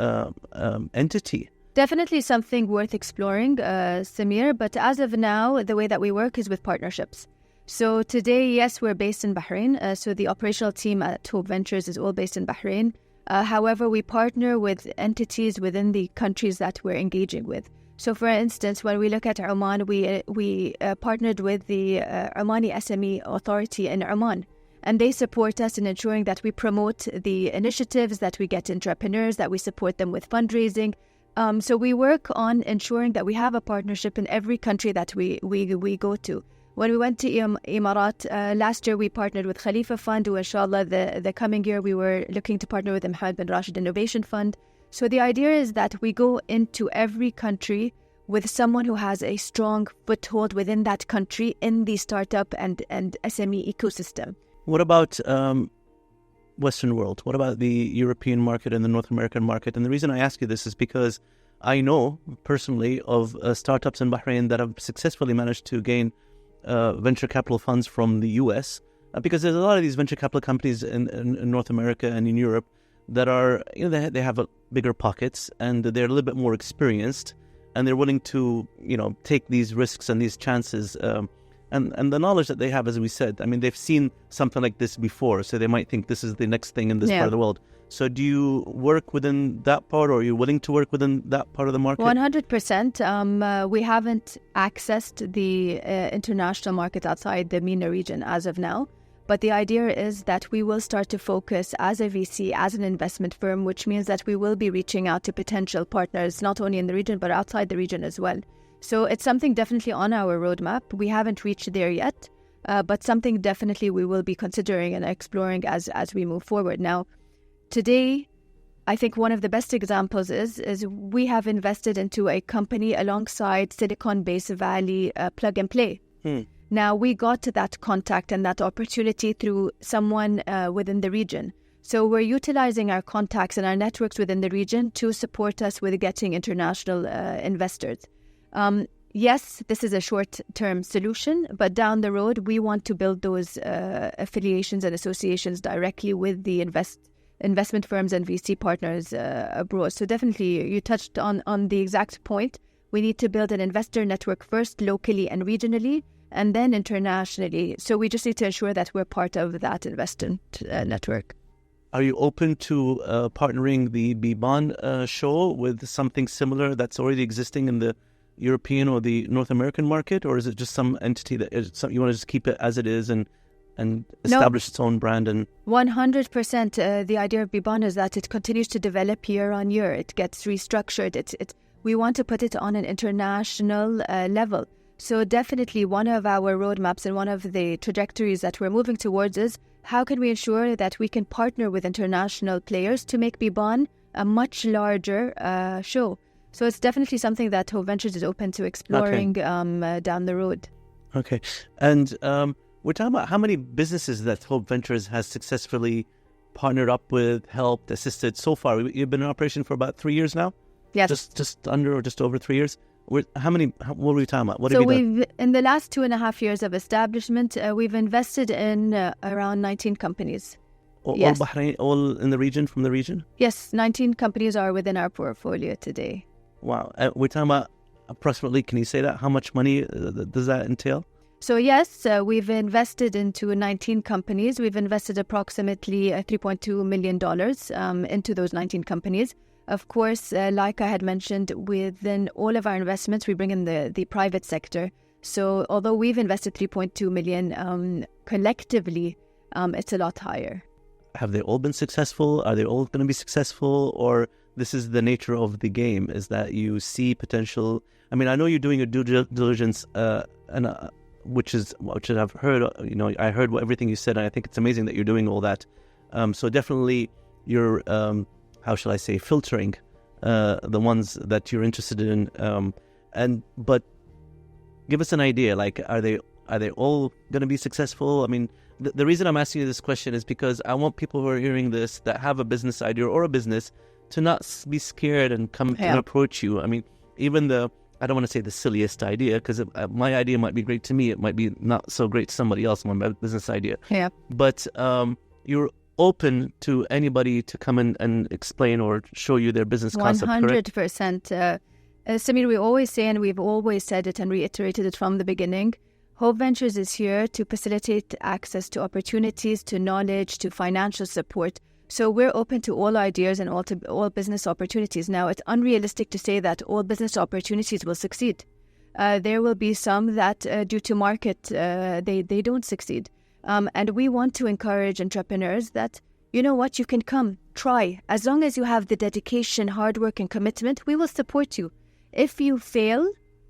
entity. Definitely something worth exploring, Samir. But as of now, the way that we work is with partnerships. So today, yes, we're based in Bahrain. So the operational team at Hope Ventures is all based in Bahrain. However, we partner with entities within the countries that we're engaging with. So, for instance, when we look at Oman, we partnered with the Omani SME Authority in Oman, and they support us in ensuring that we promote the initiatives, that we get entrepreneurs, that we support them with fundraising. So we work on ensuring that we have a partnership in every country that we go to. When we went to Emirat last year, we partnered with Khalifa Fund, who inshallah the coming year we were looking to partner with the Mohammed bin Rashid Innovation Fund. So the idea is that we go into every country with someone who has a strong foothold within that country in the startup and SME ecosystem. What about Western world? What about the European market and the North American market? And the reason I ask you this is because I know personally of startups in Bahrain that have successfully managed to gain venture capital funds from the US, because there's a lot of these venture capital companies in North America and in Europe that are, they have bigger pockets and they're a little bit more experienced and they're willing to, take these risks and these chances. And the knowledge that they have, as we said, I mean, they've seen something like this before, so they might think this is the next thing in this part of the world. So do you work within that part, or are you willing to work within that part of the market? 100%. We haven't accessed the international market outside the MENA region as of now. But the idea is that we will start to focus as a VC, as an investment firm, which means that we will be reaching out to potential partners, not only in the region, but outside the region as well. So it's something definitely on our roadmap. We haven't reached there yet, but something definitely we will be considering and exploring as we move forward. Now, today, I think one of the best examples is we have invested into a company alongside Silicon Valley Plug and Play. Now, we got that contact and that opportunity through someone within the region. So we're utilizing our contacts and our networks within the region to support us with getting international investors. Yes, this is a short-term solution, but down the road, we want to build those affiliations and associations directly with the investment firms and VC partners abroad. So definitely, you touched on the exact point. We need to build an investor network first, locally and regionally, and then internationally. So we just need to ensure that we're part of that investment network. Are you open to partnering the Beban show with something similar that's already existing in the European or the North American market, or is it just some entity that you want to just keep it as it is and establish its own brand? And 100%. The idea of Beban is that it continues to develop year on year. It gets restructured. We want to put it on an international level. So definitely one of our roadmaps and one of the trajectories that we're moving towards is how can we ensure that we can partner with international players to make Beban a much larger show. So it's definitely something that Hope Ventures is open to exploring down the road. Okay. And we're talking about how many businesses that Hope Ventures has successfully partnered up with, helped, assisted so far. You've been in operation for about 3 years now? Yes. Just under or just over 3 years? What were we talking about? What have you done? In the last 2.5 years of establishment, we've invested in around 19 companies. All Yes. Bahrain, all in the region, from the region? Yes, 19 companies are within our portfolio today. Wow. We're talking about approximately, can you say that? How much money does that entail? So yes, we've invested into 19 companies. We've invested approximately $3.2 million into those 19 companies. Of course, like I had mentioned, within all of our investments, we bring in the private sector. So although we've invested $3.2 million collectively, it's a lot higher. Have they all been successful? Are they all going to be successful? Or this is the nature of the game, is that you see potential? I mean, I know you're doing a due diligence, which I've heard. I heard everything you said, and I think it's amazing that you're doing all that. So definitely, you're how shall I say, filtering the ones that you're interested in. But give us an idea. Like, are they all going to be successful? I mean, the reason I'm asking you this question is because I want people who are hearing this that have a business idea or a business to not be scared and come and approach you. I mean, even I don't want to say the silliest idea, because my idea might be great to me. It might be not so great to somebody else, my business idea. Yeah. But you're open to anybody to come in and explain or show you their business concept, correct? 100%. Samir, we always say, and we've always said it and reiterated it from the beginning, Hope Ventures is here to facilitate access to opportunities, to knowledge, to financial support. So we're open to all ideas and all business opportunities. Now, it's unrealistic to say that all business opportunities will succeed. There will be some that, due to market, they don't succeed. And we want to encourage entrepreneurs that, you know what, you can come, try. As long as you have the dedication, hard work, and commitment, we will support you. If you fail,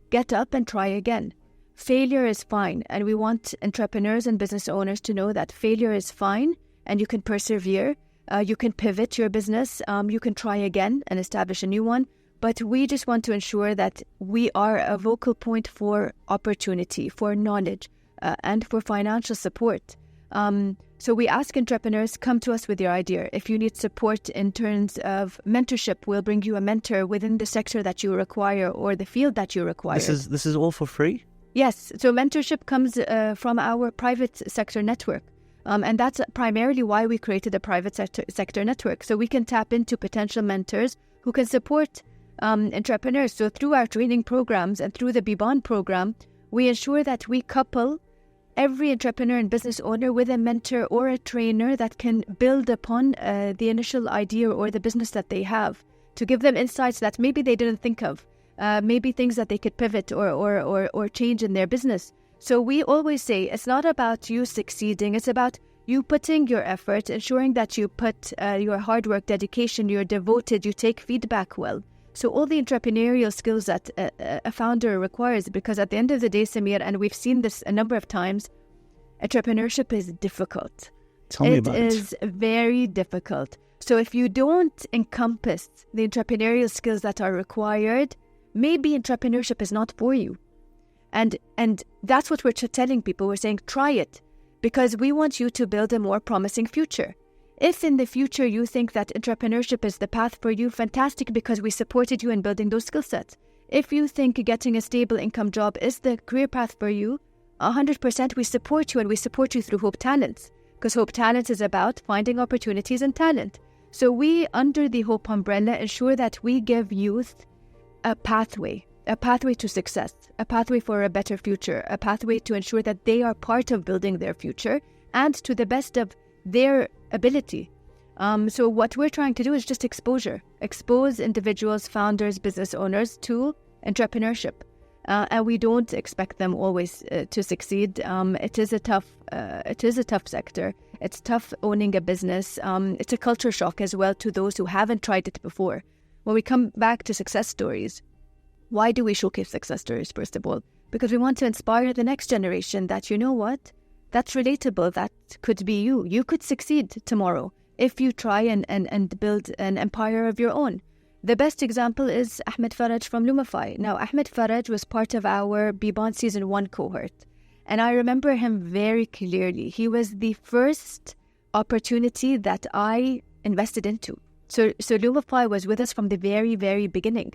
get up and try again. Failure is fine. And we want entrepreneurs and business owners to know that failure is fine and you can persevere. You can pivot your business. You can try again and establish a new one. But we just want to ensure that we are a vocal point for opportunity, for knowledge, and for financial support. So we ask entrepreneurs, come to us with your idea. If you need support in terms of mentorship, we'll bring you a mentor within the sector that you require or the field that you require. This is all for free? Yes. So mentorship comes from our private sector network. And that's primarily why we created a private sector network. So we can tap into potential mentors who can support entrepreneurs. So through our training programs and through the Beban program, we ensure that we couple every entrepreneur and business owner with a mentor or a trainer that can build upon the initial idea or the business that they have, to give them insights that maybe they didn't think of, maybe things that they could pivot or change in their business. So we always say it's not about you succeeding, it's about you putting your effort, ensuring that you put your hard work, dedication, you're devoted, you take feedback well. So all the entrepreneurial skills that a founder requires, because at the end of the day, Samir, and we've seen this a number of times, entrepreneurship is difficult. Tell me about it. It is very difficult. So if you don't encompass the entrepreneurial skills that are required, maybe entrepreneurship is not for you. And that's what we're telling people. We're saying, try it, because we want you to build a more promising future. If in the future you think that entrepreneurship is the path for you, fantastic, because we supported you in building those skill sets. If you think getting a stable income job is the career path for you, 100% we support you, and we support you through Hope Talents, because Hope Talents is about finding opportunities and talent. So we, under the Hope umbrella, ensure that we give youth a pathway to success, a pathway for a better future, a pathway to ensure that they are part of building their future and to the best of their ability. So what we're trying to do is just expose individuals, founders, business owners to entrepreneurship. And we don't expect them always to succeed. It is a tough sector. It's tough owning a business. It's a culture shock as well to those who haven't tried it before. When we come back to success stories, why do we showcase success stories, first of all? Because we want to inspire the next generation that, you know what, that's relatable. That could be you. You could succeed tomorrow if you try and build an empire of your own. The best example is Ahmed Faraj from Lumify. Now, Ahmed Faraj was part of our Beban Season 1 cohort. And I remember him very clearly. He was the first opportunity that I invested into. So Lumify was with us from the very, very beginning.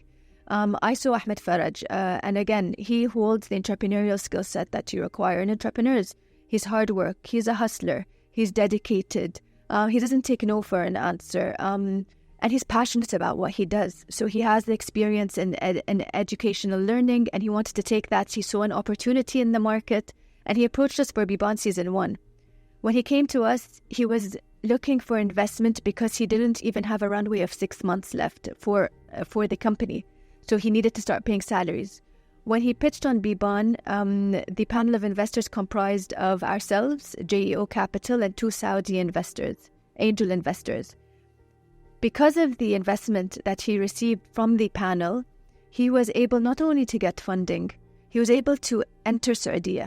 I saw Ahmed Faraj, and again, he holds the entrepreneurial skill set that you require in entrepreneurs. He's hard work, he's a hustler, he's dedicated, he doesn't take no for an answer, and he's passionate about what he does. So he has the experience in educational learning, and he wanted to take that. He saw an opportunity in the market, and he approached us for Beban Season 1. When he came to us, he was looking for investment because he didn't even have a runway of 6 months left for the company. So he needed to start paying salaries. When he pitched on Beban, the panel of investors comprised of ourselves, JEO Capital, and 2 Saudi investors, angel investors. Because of the investment that he received from the panel, he was able not only to get funding, he was able to enter Saudi.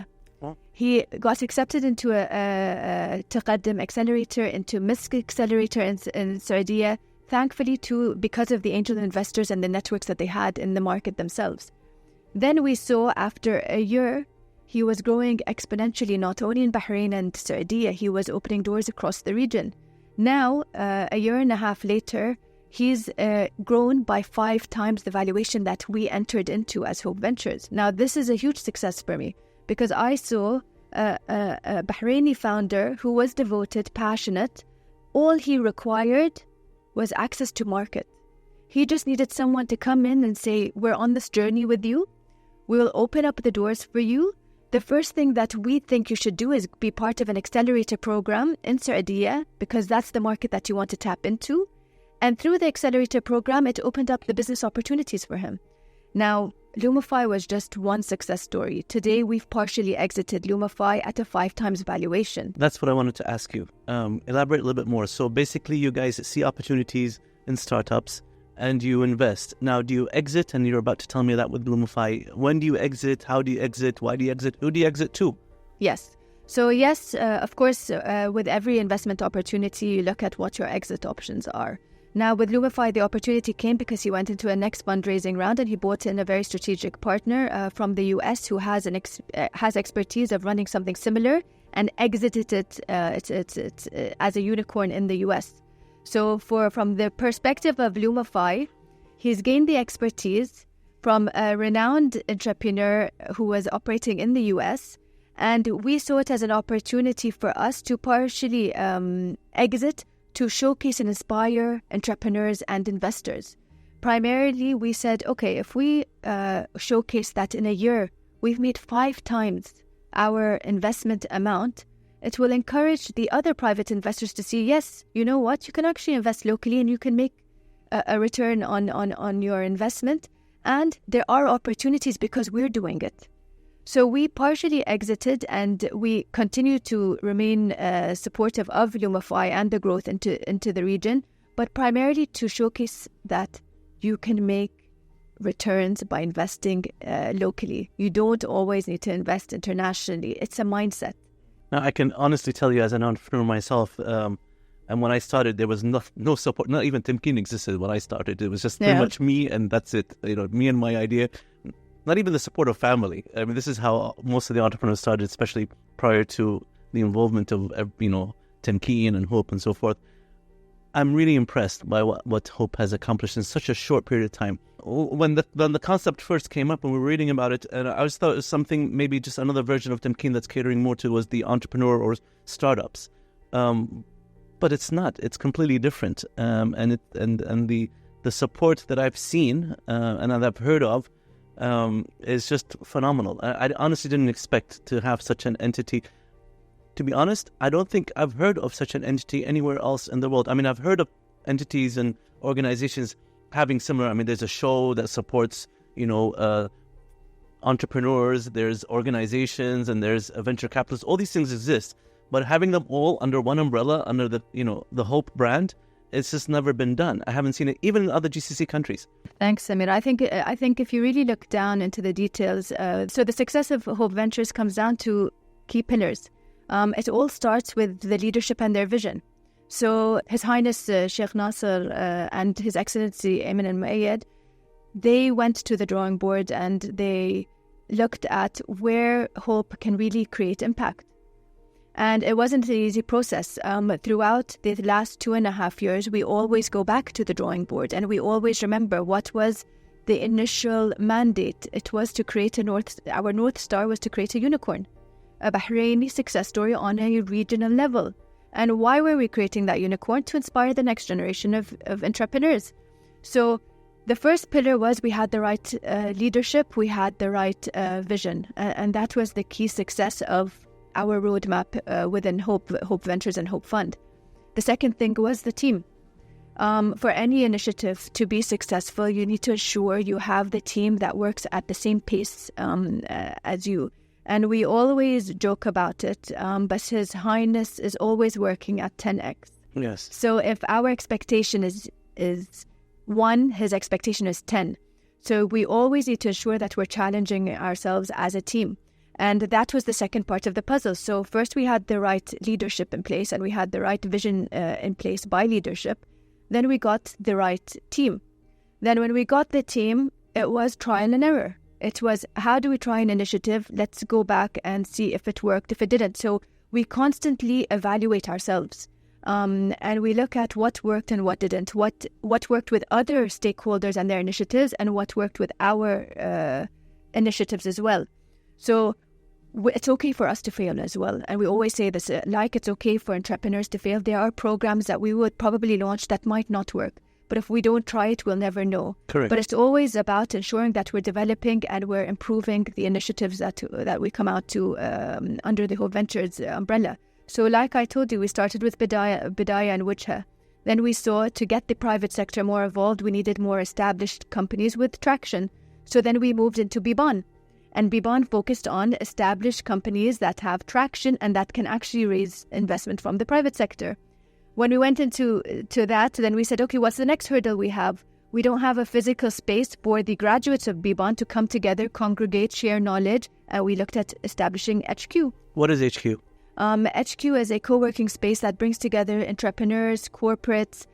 He got accepted into a Taqaddim accelerator, into MISC accelerator in Saudi, thankfully because of the angel investors and the networks that they had in the market themselves. Then we saw after a year, he was growing exponentially, not only in Bahrain and Saudi, he was opening doors across the region. Now, a year and a half later, he's grown by 5 times the valuation that we entered into as Hope Ventures. Now, this is a huge success for me because I saw a Bahraini founder who was devoted, passionate. All he required was access to market. He just needed someone to come in and say, we're on this journey with you. We'll open up the doors for you. The first thing that we think you should do is be part of an accelerator program in Saudi because that's the market that you want to tap into. And through the accelerator program, it opened up the business opportunities for him. Now, Lumify was just one success story. Today, we've partially exited Lumify at a 5 times valuation. That's what I wanted to ask you. Elaborate a little bit more. So basically, you guys see opportunities in startups and you invest. Now, do you exit? And you're about to tell me that with Lumify. When do you exit? How do you exit? Why do you exit? Who do you exit to? Yes. So yes, of course, with every investment opportunity, you look at what your exit options are. Now, with Lumify, the opportunity came because he went into a next fundraising round and he brought in a very strategic partner from the US who has has expertise of running something similar and exited it as a unicorn in the US. So from the perspective of Lumify, he's gained the expertise from a renowned entrepreneur who was operating in the US, and we saw it as an opportunity for us to partially exit to showcase and inspire entrepreneurs and investors. Primarily, we said, okay, if we showcase that in a year, we've made 5 times our investment amount, it will encourage the other private investors to see, yes, you know what, you can actually invest locally and you can make a return on your investment. And there are opportunities because we're doing it. So we partially exited and we continue to remain supportive of Lumify and the growth into the region, but primarily to showcase that you can make returns by investing locally. You don't always need to invest internationally. It's a mindset. Now, I can honestly tell you as an entrepreneur myself, and when I started, there was no support. Not even Timkeen existed when I started. It was just pretty much me and that's it. Me and my idea. Not even the support of family. I mean, this is how most of the entrepreneurs started, especially prior to the involvement of, Timkeen and Hope and so forth. I'm really impressed by what Hope has accomplished in such a short period of time. When the concept first came up and we were reading about it, and I always thought it was something, maybe just another version of Timkeen that's catering more to was the entrepreneur or startups. But it's not. It's completely different. And the support that I've seen and that I've heard of is just phenomenal. I honestly didn't expect to have such an entity. to be honest, I don't think I've heard of such an entity anywhere else in the world. I mean, I've heard of entities and organizations having similar. I mean, there's a show that supports, entrepreneurs, there's organizations, and there's venture capitalists. All these things exist, but having them all under one umbrella, under the Hope brand, it's just never been done. I haven't seen it even in other GCC countries. Thanks, Samir. I think if you really look down into the details, so the success of Hope Ventures comes down to key pillars. It all starts with the leadership and their vision. So His Highness Sheikh Nasser and His Excellency Aymen Almoayyed, they went to the drawing board and they looked at where Hope can really create impact. And it wasn't an easy process. Throughout the last 2.5 years, we always go back to the drawing board and we always remember what was the initial mandate. It was to create our North Star was to create a unicorn, a Bahraini success story on a regional level. And why were we creating that unicorn? To inspire the next generation of entrepreneurs. So the first pillar was we had the right leadership, we had the right vision. And that was the key success of our roadmap within Hope Ventures and Hope Fund. The second thing was the team. For any initiative to be successful, you need to ensure you have the team that works at the same pace as you. And we always joke about it, but His Highness is always working at 10x. Yes. So if our expectation is 1, his expectation is 10. So we always need to ensure that we're challenging ourselves as a team. And that was the second part of the puzzle. So first we had the right leadership in place and we had the right vision in place by leadership. Then we got the right team. Then when we got the team, it was trial and error. It was, how do we try an initiative? Let's go back and see if it worked, if it didn't. So we constantly evaluate ourselves. And we look at what worked and what didn't, what worked with other stakeholders and their initiatives, and what worked with our initiatives as well. So it's okay for us to fail as well. And we always say this, like it's okay for entrepreneurs to fail. There are programs that we would probably launch that might not work. But if we don't try it, we'll never know. Correct. But it's always about ensuring that we're developing and we're improving the initiatives that we come out to under the Hope Ventures umbrella. So like I told you, we started with Bidaya and Uchi. Then we saw to get the private sector more involved, we needed more established companies with traction. So then we moved into Beban. And Beban focused on established companies that have traction and that can actually raise investment from the private sector. When we went into that, then we said, okay, what's the next hurdle we have? We don't have a physical space for the graduates of Beban to come together, congregate, share knowledge. And we looked at establishing HQ. What is HQ? HQ is a co-working space that brings together entrepreneurs, corporates.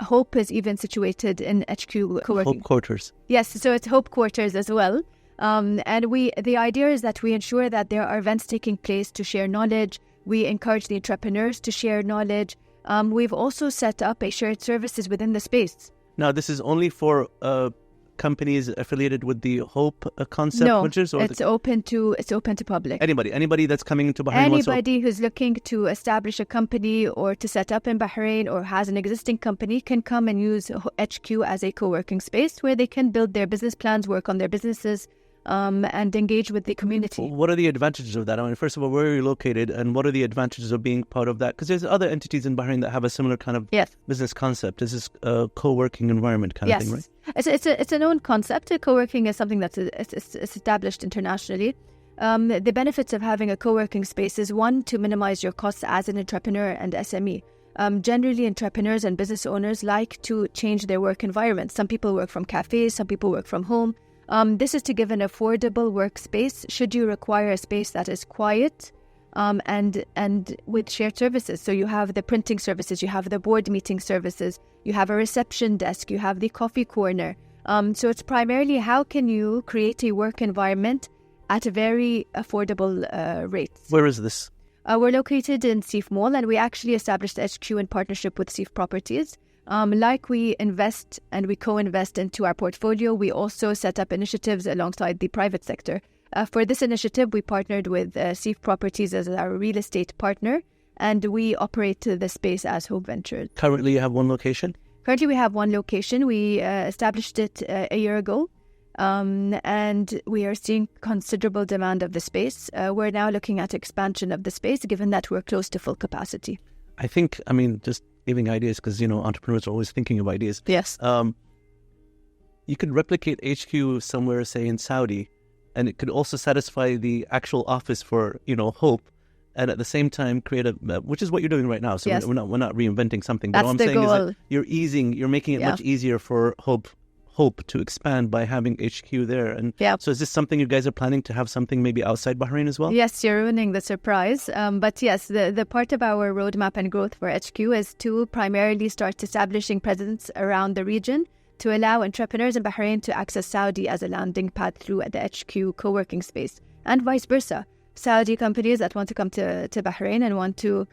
Hope is even situated in HQ co-working. Hope Quarters. Yes, so it's Hope Quarters as well. And the idea is that we ensure that there are events taking place to share knowledge. We encourage the entrepreneurs to share knowledge. We've also set up a shared services within the space. Now, this is only for companies affiliated with the Hope concept? No, ventures, or it's open to public. Anybody that's coming into Bahrain. Anybody who's looking to establish a company or to set up in Bahrain or has an existing company can come and use HQ as a co-working space where they can build their business plans, work on their businesses, and engage with the community. What are the advantages of that? I mean, first of all, where are you located and what are the advantages of being part of that? Because there's other entities in Bahrain that have a similar kind of business concept. This is a co-working environment kind of thing, right? It's a known concept. Co-working is something that's it's established internationally. The benefits of having a co-working space is, one, to minimize your costs as an entrepreneur and SME. Generally, entrepreneurs and business owners like to change their work environment. Some people work from cafes, some people work from home. This is to give an affordable workspace should you require a space that is quiet and with shared services. So you have the printing services, you have the board meeting services, you have a reception desk, you have the coffee corner. So it's primarily how can you create a work environment at a very affordable rates. Where is this? We're located in Seif Mall, and we actually established HQ in partnership with Seif Properties. Like we invest and we co-invest into our portfolio, we also set up initiatives alongside the private sector. For this initiative, we partnered with Seif Properties as our real estate partner, and we operate the space as Hope Ventures. Currently, you have one location? Currently, we have one location. We established it a year ago, And we are seeing considerable demand of the space. We're now looking at expansion of the space, given that we're close to full capacity. I think, just giving ideas, because, entrepreneurs are always thinking of ideas. Yes. You could replicate HQ somewhere, say, in Saudi, and it could also satisfy the actual office for, Hope, and at the same time create which is what you're doing right now. So yes. we're not reinventing something. That's but what I'm the saying goal. is that you're making it much easier for Hope to expand by having HQ there. And so is this something you guys are planning to have something maybe outside Bahrain as well? Yes, you're ruining the surprise. But yes, the part of our roadmap and growth for HQ is to primarily start establishing presence around the region to allow entrepreneurs in Bahrain to access Saudi as a landing pad through the HQ co-working space, and vice versa. Saudi companies that want to come to Bahrain and want to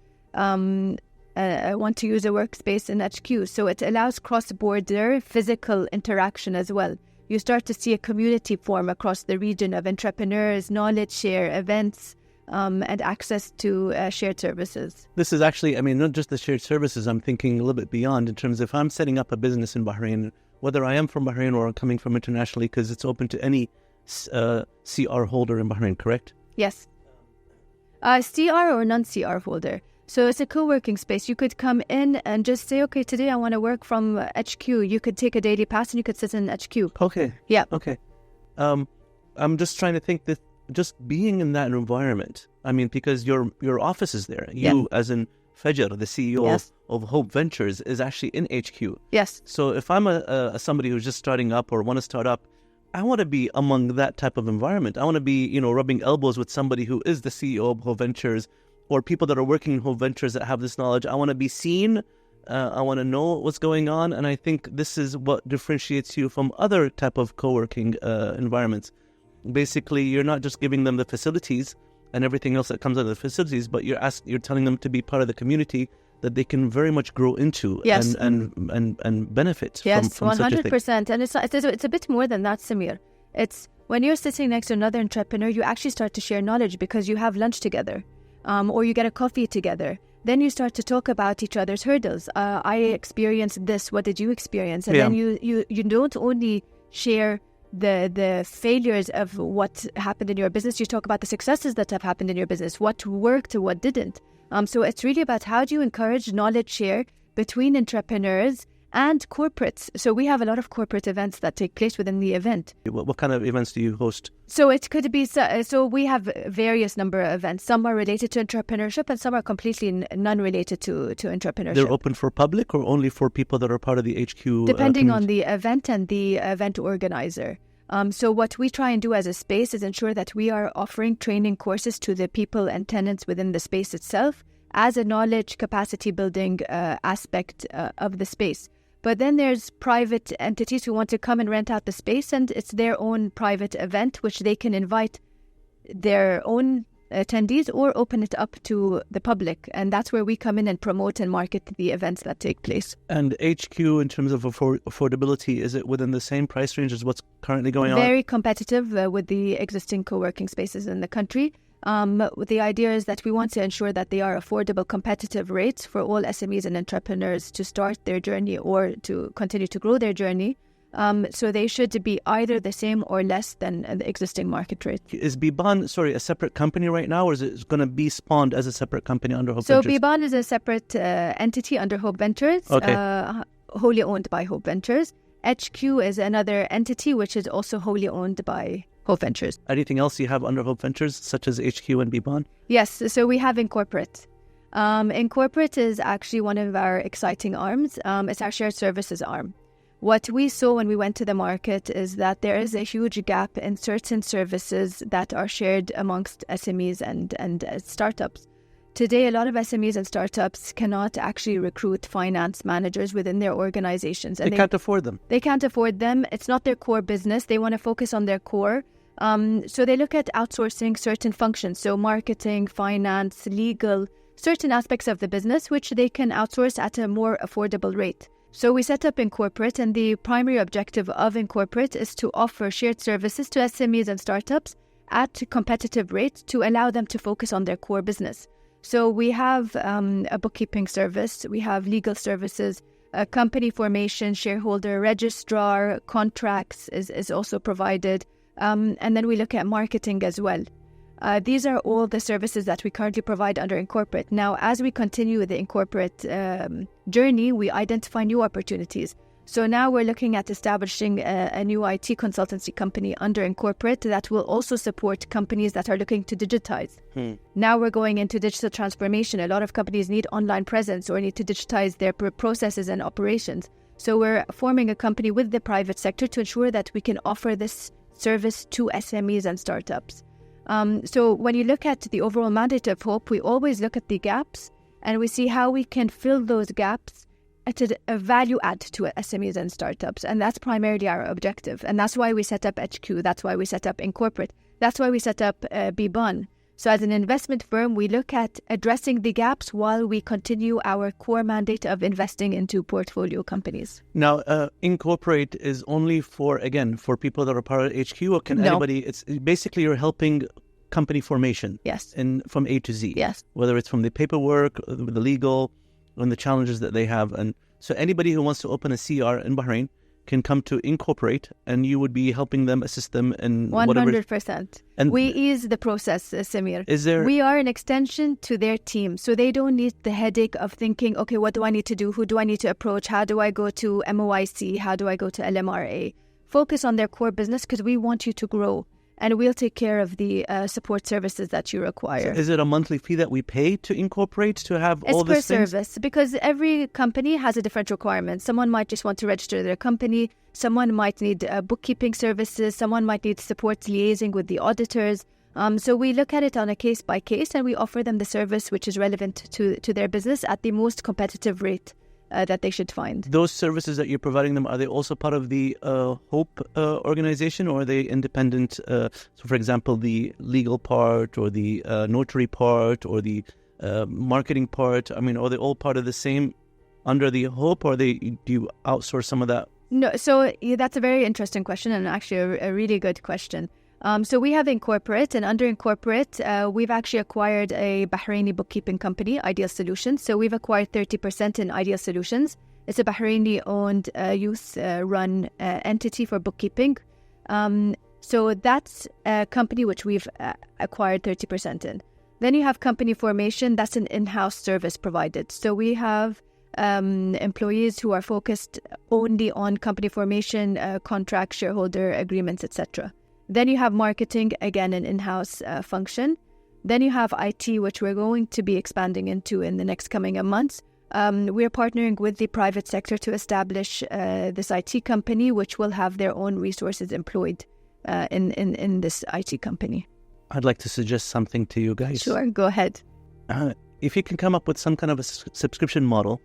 use a workspace in HQ. So it allows cross-border physical interaction as well. You start to see a community form across the region of entrepreneurs, knowledge share, events, and access to shared services. This is actually, not just the shared services, I'm thinking a little bit beyond in terms of if I'm setting up a business in Bahrain, whether I am from Bahrain or coming from internationally, because it's open to any CR holder in Bahrain, correct? Yes. CR or non-CR holder. So it's a co-working space. You could come in and just say, okay, today I want to work from HQ. You could take a daily pass and you could sit in HQ. Okay. Yeah. Okay. I'm just trying to think that just being in that environment, because your office is there. You, as in Fajer, the CEO of Hope Ventures, is actually in HQ. Yes. So if I'm somebody who's just starting up or want to start up, I want to be among that type of environment. I want to be, rubbing elbows with somebody who is the CEO of Hope Ventures, or people that are working in Hope Ventures that have this knowledge. I want to be seen. I want to know what's going on. And I think this is what differentiates you from other type of co-working environments. Basically, you're not just giving them the facilities and everything else that comes out of the facilities, but you're telling them to be part of the community that they can very much grow into and benefit from 100%. And it's a bit more than that, Samir. It's when you're sitting next to another entrepreneur, you actually start to share knowledge because you have lunch together. Or you get a coffee together. Then you start to talk about each other's hurdles. I experienced this. What did you experience? And then you don't only share the failures of what happened in your business. You talk about the successes that have happened in your business, what worked, what didn't. So it's really about how do you encourage knowledge share between entrepreneurs and corporates. So we have a lot of corporate events that take place within the event. What kind of events do you host? So it could be, so we have various number of events. Some are related to entrepreneurship and some are completely non-related to entrepreneurship. They're open for public or only for people that are part of the HQ? Depending on the event and the event organizer. So what we try and do as a space is ensure that we are offering training courses to the people and tenants within the space itself as a knowledge capacity building aspect of the space. But then there's private entities who want to come and rent out the space, and it's their own private event, which they can invite their own attendees or open it up to the public. And that's where we come in and promote and market the events that take place. And HQ, in terms of affordability, is it within the same price range as what's currently going on? Very competitive with the existing co-working spaces in the country. The idea is that we want to ensure that they are affordable, competitive rates for all SMEs and entrepreneurs to start their journey or to continue to grow their journey. So they should be either the same or less than the existing market rate. Is Beban, a separate company right now, or is it going to be spawned as a separate company under Hope Ventures? So Beban is a separate entity under Hope Ventures, wholly owned by Hope Ventures. HQ is another entity which is also wholly owned by Hope Ventures. Anything else you have under Hope Ventures, such as HQ and Beban? Yes, so we have Incorporate. Incorporate is actually one of our exciting arms. It's our shared services arm. What we saw when we went to the market is that there is a huge gap in certain services that are shared amongst SMEs and startups. Today, a lot of SMEs and startups cannot actually recruit finance managers within their organizations. And they can't afford them. They can't afford them. It's not their core business. They want to focus on their core. So they look at outsourcing certain functions. So marketing, finance, legal, certain aspects of the business, which they can outsource at a more affordable rate. So we set up Incorporate, and the primary objective of Incorporate is to offer shared services to SMEs and startups at competitive rates to allow them to focus on their core business. So we have a bookkeeping service, we have legal services, Company formation, shareholder registrar, contracts is also provided. And then we look at marketing as well. These are all the services that we currently provide under Incorporate. Now, as we continue with the Incorporate journey, we identify new opportunities. So now we're looking at establishing a new IT consultancy company under Incorporate that will also support companies that are looking to digitize. Now we're going into digital transformation. A lot of companies need online presence or need to digitize their processes and operations. So we're forming a company with the private sector to ensure that we can offer this service to SMEs and startups. So when you look at the overall mandate of Hope, we always look at the gaps and we see how we can fill those gaps at a value add to SMEs and startups. And that's primarily our objective. And that's why we set up HQ. That's why we set up Incorporate. That's why we set up Beban. So as an investment firm, we look at addressing the gaps while we continue our core mandate of investing into portfolio companies. Now, Incorporate is only for people that are part of HQ, or can anybody? It's basically you're helping company formation. Yes. From A to Z. Yes. Whether it's from the paperwork, the legal, and the challenges that they have. And so anybody who wants to open a CR in Bahrain can come to Incorporate, and you would be helping them, assist them in 100%. And we ease the process, Samir. We are an extension to their team, so they don't need the headache of thinking, okay, what do I need to do? Who do I need to approach? How do I go to MOIC? How do I go to LMRA? Focus on their core business because we want you to grow, and we'll take care of the support services that you require. So is it a monthly fee that we pay to Incorporate to have all these things? It's per service, because every company has a different requirement. Someone might just want to register their company. Someone might need bookkeeping services. Someone might need support liaising with the auditors. So we look at it on a case by case, and we offer them the service which is relevant to their business at the most competitive rate that they should find. Those services that you're providing them, are they also part of the Hope organization, or are they independent? So, for example, the legal part, or the notary part, or the marketing part, I mean, are they all part of the same under the Hope, or do you outsource some of that? No, so that's a very interesting question, and actually a really good question. So we have Incorporate, and under Incorporate, we've actually acquired a Bahraini bookkeeping company, Ideal Solutions. So we've acquired 30% in Ideal Solutions. It's a Bahraini-owned, youth-run entity for bookkeeping. So that's a company which we've acquired 30% in. Then you have company formation. That's an in-house service provided. So we have employees who are focused only on company formation, contract, shareholder agreements, etc. Then you have marketing, again, an in-house function. Then you have IT, which we're going to be expanding into in the next coming months. We're partnering with the private sector to establish this IT company, which will have their own resources employed in this IT company. I'd like to suggest something to you guys. Sure, go ahead. If you can come up with some kind of a subscription model,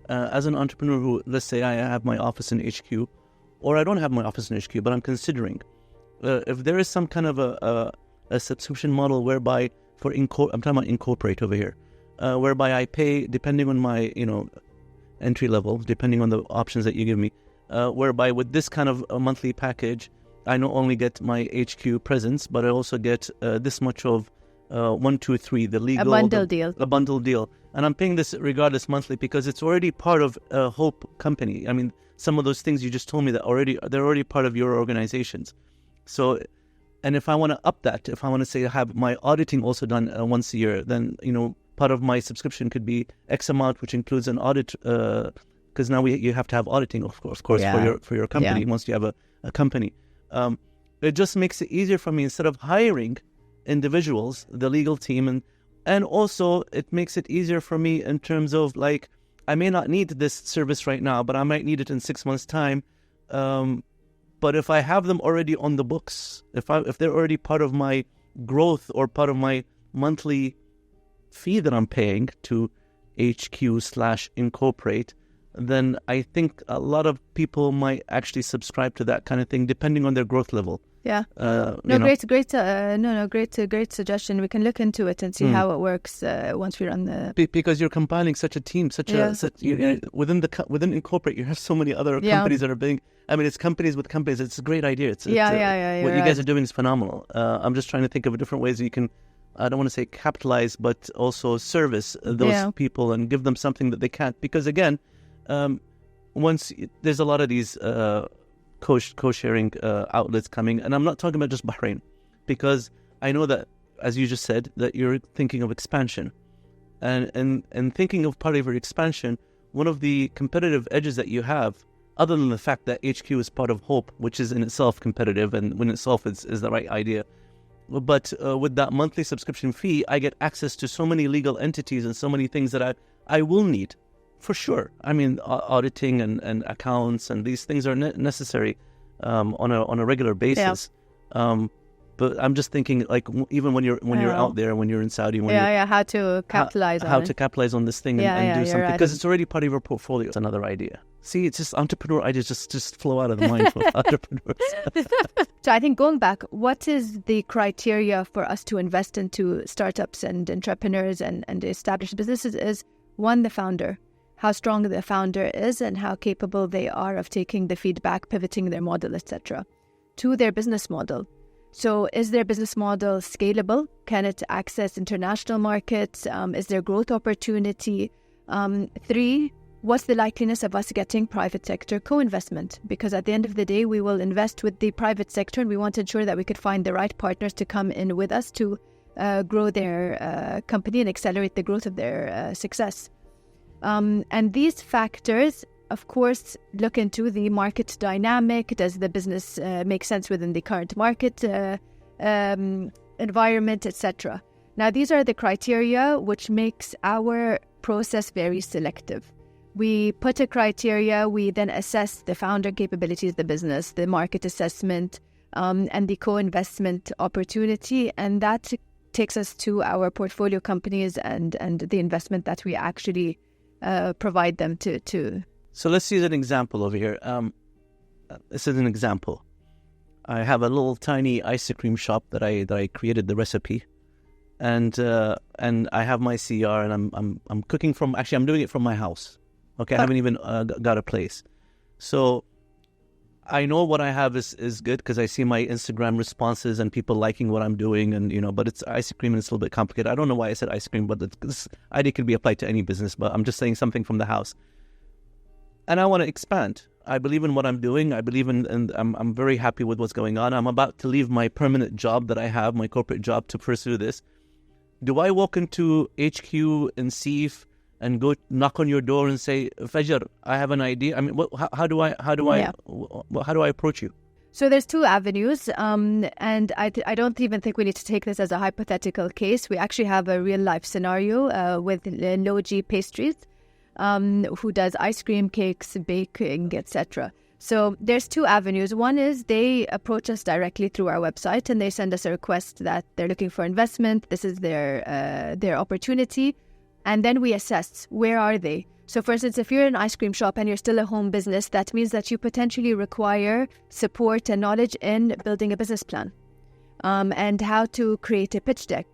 as an entrepreneur who, let's say I have my office in HQ, or I don't have my office in HQ, but I'm considering, if there is some kind of a subscription model whereby I'm talking about Incorporate over here, whereby I pay depending on my entry level, depending on the options that you give me, whereby with this kind of a monthly package, I not only get my HQ presence, but I also get this much of 1, 2, 3, the legal, a bundle deal, and I'm paying this regardless monthly because it's already part of a Hope company. I mean, some of those things you just told me they're already part of your organizations. So, and if I want to up that, if I want to say I have my auditing also done once a year, then, part of my subscription could be X amount, which includes an audit, because now you have to have auditing, of course, for your company once you have a company. It just makes it easier for me instead of hiring individuals, the legal team, and also it makes it easier for me in terms of like, I may not need this service right now, but I might need it in 6 months' time. But if I have them already on the books, if they're already part of my growth or part of my monthly fee that I'm paying to HQ/Incorporate, then I think a lot of people might actually subscribe to that kind of thing, depending on their growth level. Yeah. Great suggestion. We can look into it and see how it works once we run the. Because you're compiling such a team, within Incorporate, you have so many other companies that are being. I mean, it's companies with companies. It's a great idea. What you guys are doing is phenomenal. I'm just trying to think of different ways you can. I don't want to say capitalize, but also service those people and give them something that they can't. Because again, there's a lot of these co-sharing outlets coming, and I'm not talking about just Bahrain, because I know that, as you just said, that you're thinking of expansion, and thinking of part of your expansion, one of the competitive edges that you have, other than the fact that HQ is part of Hope, which is in itself competitive and in itself is the right idea, but with that monthly subscription fee, I get access to so many legal entities and so many things that I will need, for sure. I mean, auditing and accounts and these things are necessary on a regular basis. Yeah. But I'm just thinking, like, even when you're out there, when you're in Saudi, how to capitalize to capitalize on this thing and do something, because it's already part of your portfolio. It's another idea. See, it's just entrepreneur ideas just flow out of the mind of entrepreneurs. So I think, going back, what is the criteria for us to invest into startups and entrepreneurs and established businesses is, one, the founder, how strong the founder is and how capable they are of taking the feedback, pivoting their model, etc. Two, their business model. So is their business model scalable? Can it access international markets? Is there growth opportunity? Three, what's the likeliness of us getting private sector co-investment? Because at the end of the day, we will invest with the private sector, and we want to ensure that we could find the right partners to come in with us to grow their company and accelerate the growth of their success. And these factors, of course, look into the market dynamic. Does the business make sense within the current market environment, etc.? Now, these are the criteria which makes our process very selective. We put a criteria, we then assess the founder capabilities of the business, the market assessment, and the co-investment opportunity, and that takes us to our portfolio companies and the investment that we actually provide them to. So let's use an example over here. This is an example. I have a little tiny ice cream shop that I created the recipe, and I have my CR, and I'm cooking from. Actually, I'm doing it from my house. Okay, I haven't even got a place. So I know what I have is good because I see my Instagram responses and people liking what I'm doing, and but it's ice cream and it's a little bit complicated. I don't know why I said ice cream, but this idea could be applied to any business. But I'm just saying something from the house. And I want to expand. I believe in what I'm doing. I believe and I'm very happy with what's going on. I'm about to leave my permanent job that I have, my corporate job, to pursue this. Do I walk into HQ and Seif and go knock on your door and say, Fajer, I have an idea? I mean, how do I approach you? So there's two avenues, and I don't even think we need to take this as a hypothetical case. We actually have a real life scenario with Logi Pastries, who does ice cream, cakes, baking, etc. So there's two avenues. One is they approach us directly through our website and they send us a request that they're looking for investment. This is their opportunity. And then we assess, where are they? So for instance, if you're an ice cream shop and you're still a home business, that means that you potentially require support and knowledge in building a business plan, and how to create a pitch deck,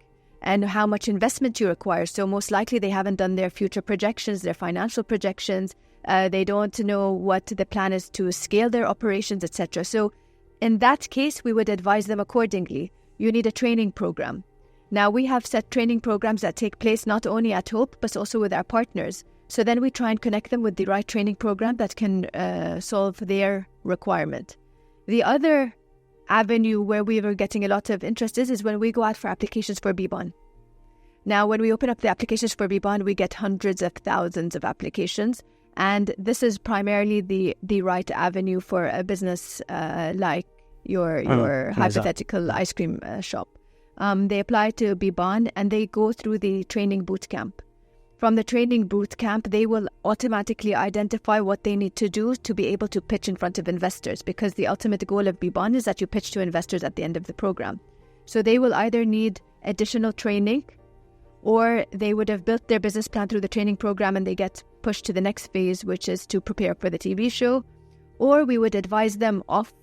and how much investment you require. So most likely they haven't done their future projections, their financial projections. They don't know what the plan is to scale their operations, etc. So in that case, we would advise them accordingly. You need a training program. Now, we have set training programs that take place not only at Hope, but also with our partners. So then we try and connect them with the right training program that can solve their requirement. The other avenue where we were getting a lot of interest is when we go out for applications for Beban. Now, when we open up the applications for Beban, we get hundreds of thousands of applications. And this is primarily the right avenue for a business like your hypothetical ice cream shop. They apply to Beban and they go through the training boot camp. From the training boot camp, they will automatically identify what they need to do to be able to pitch in front of investors, because the ultimate goal of Beban is that you pitch to investors at the end of the program. So they will either need additional training, or they would have built their business plan through the training program and they get pushed to the next phase, which is to prepare for the TV show, or we would advise them off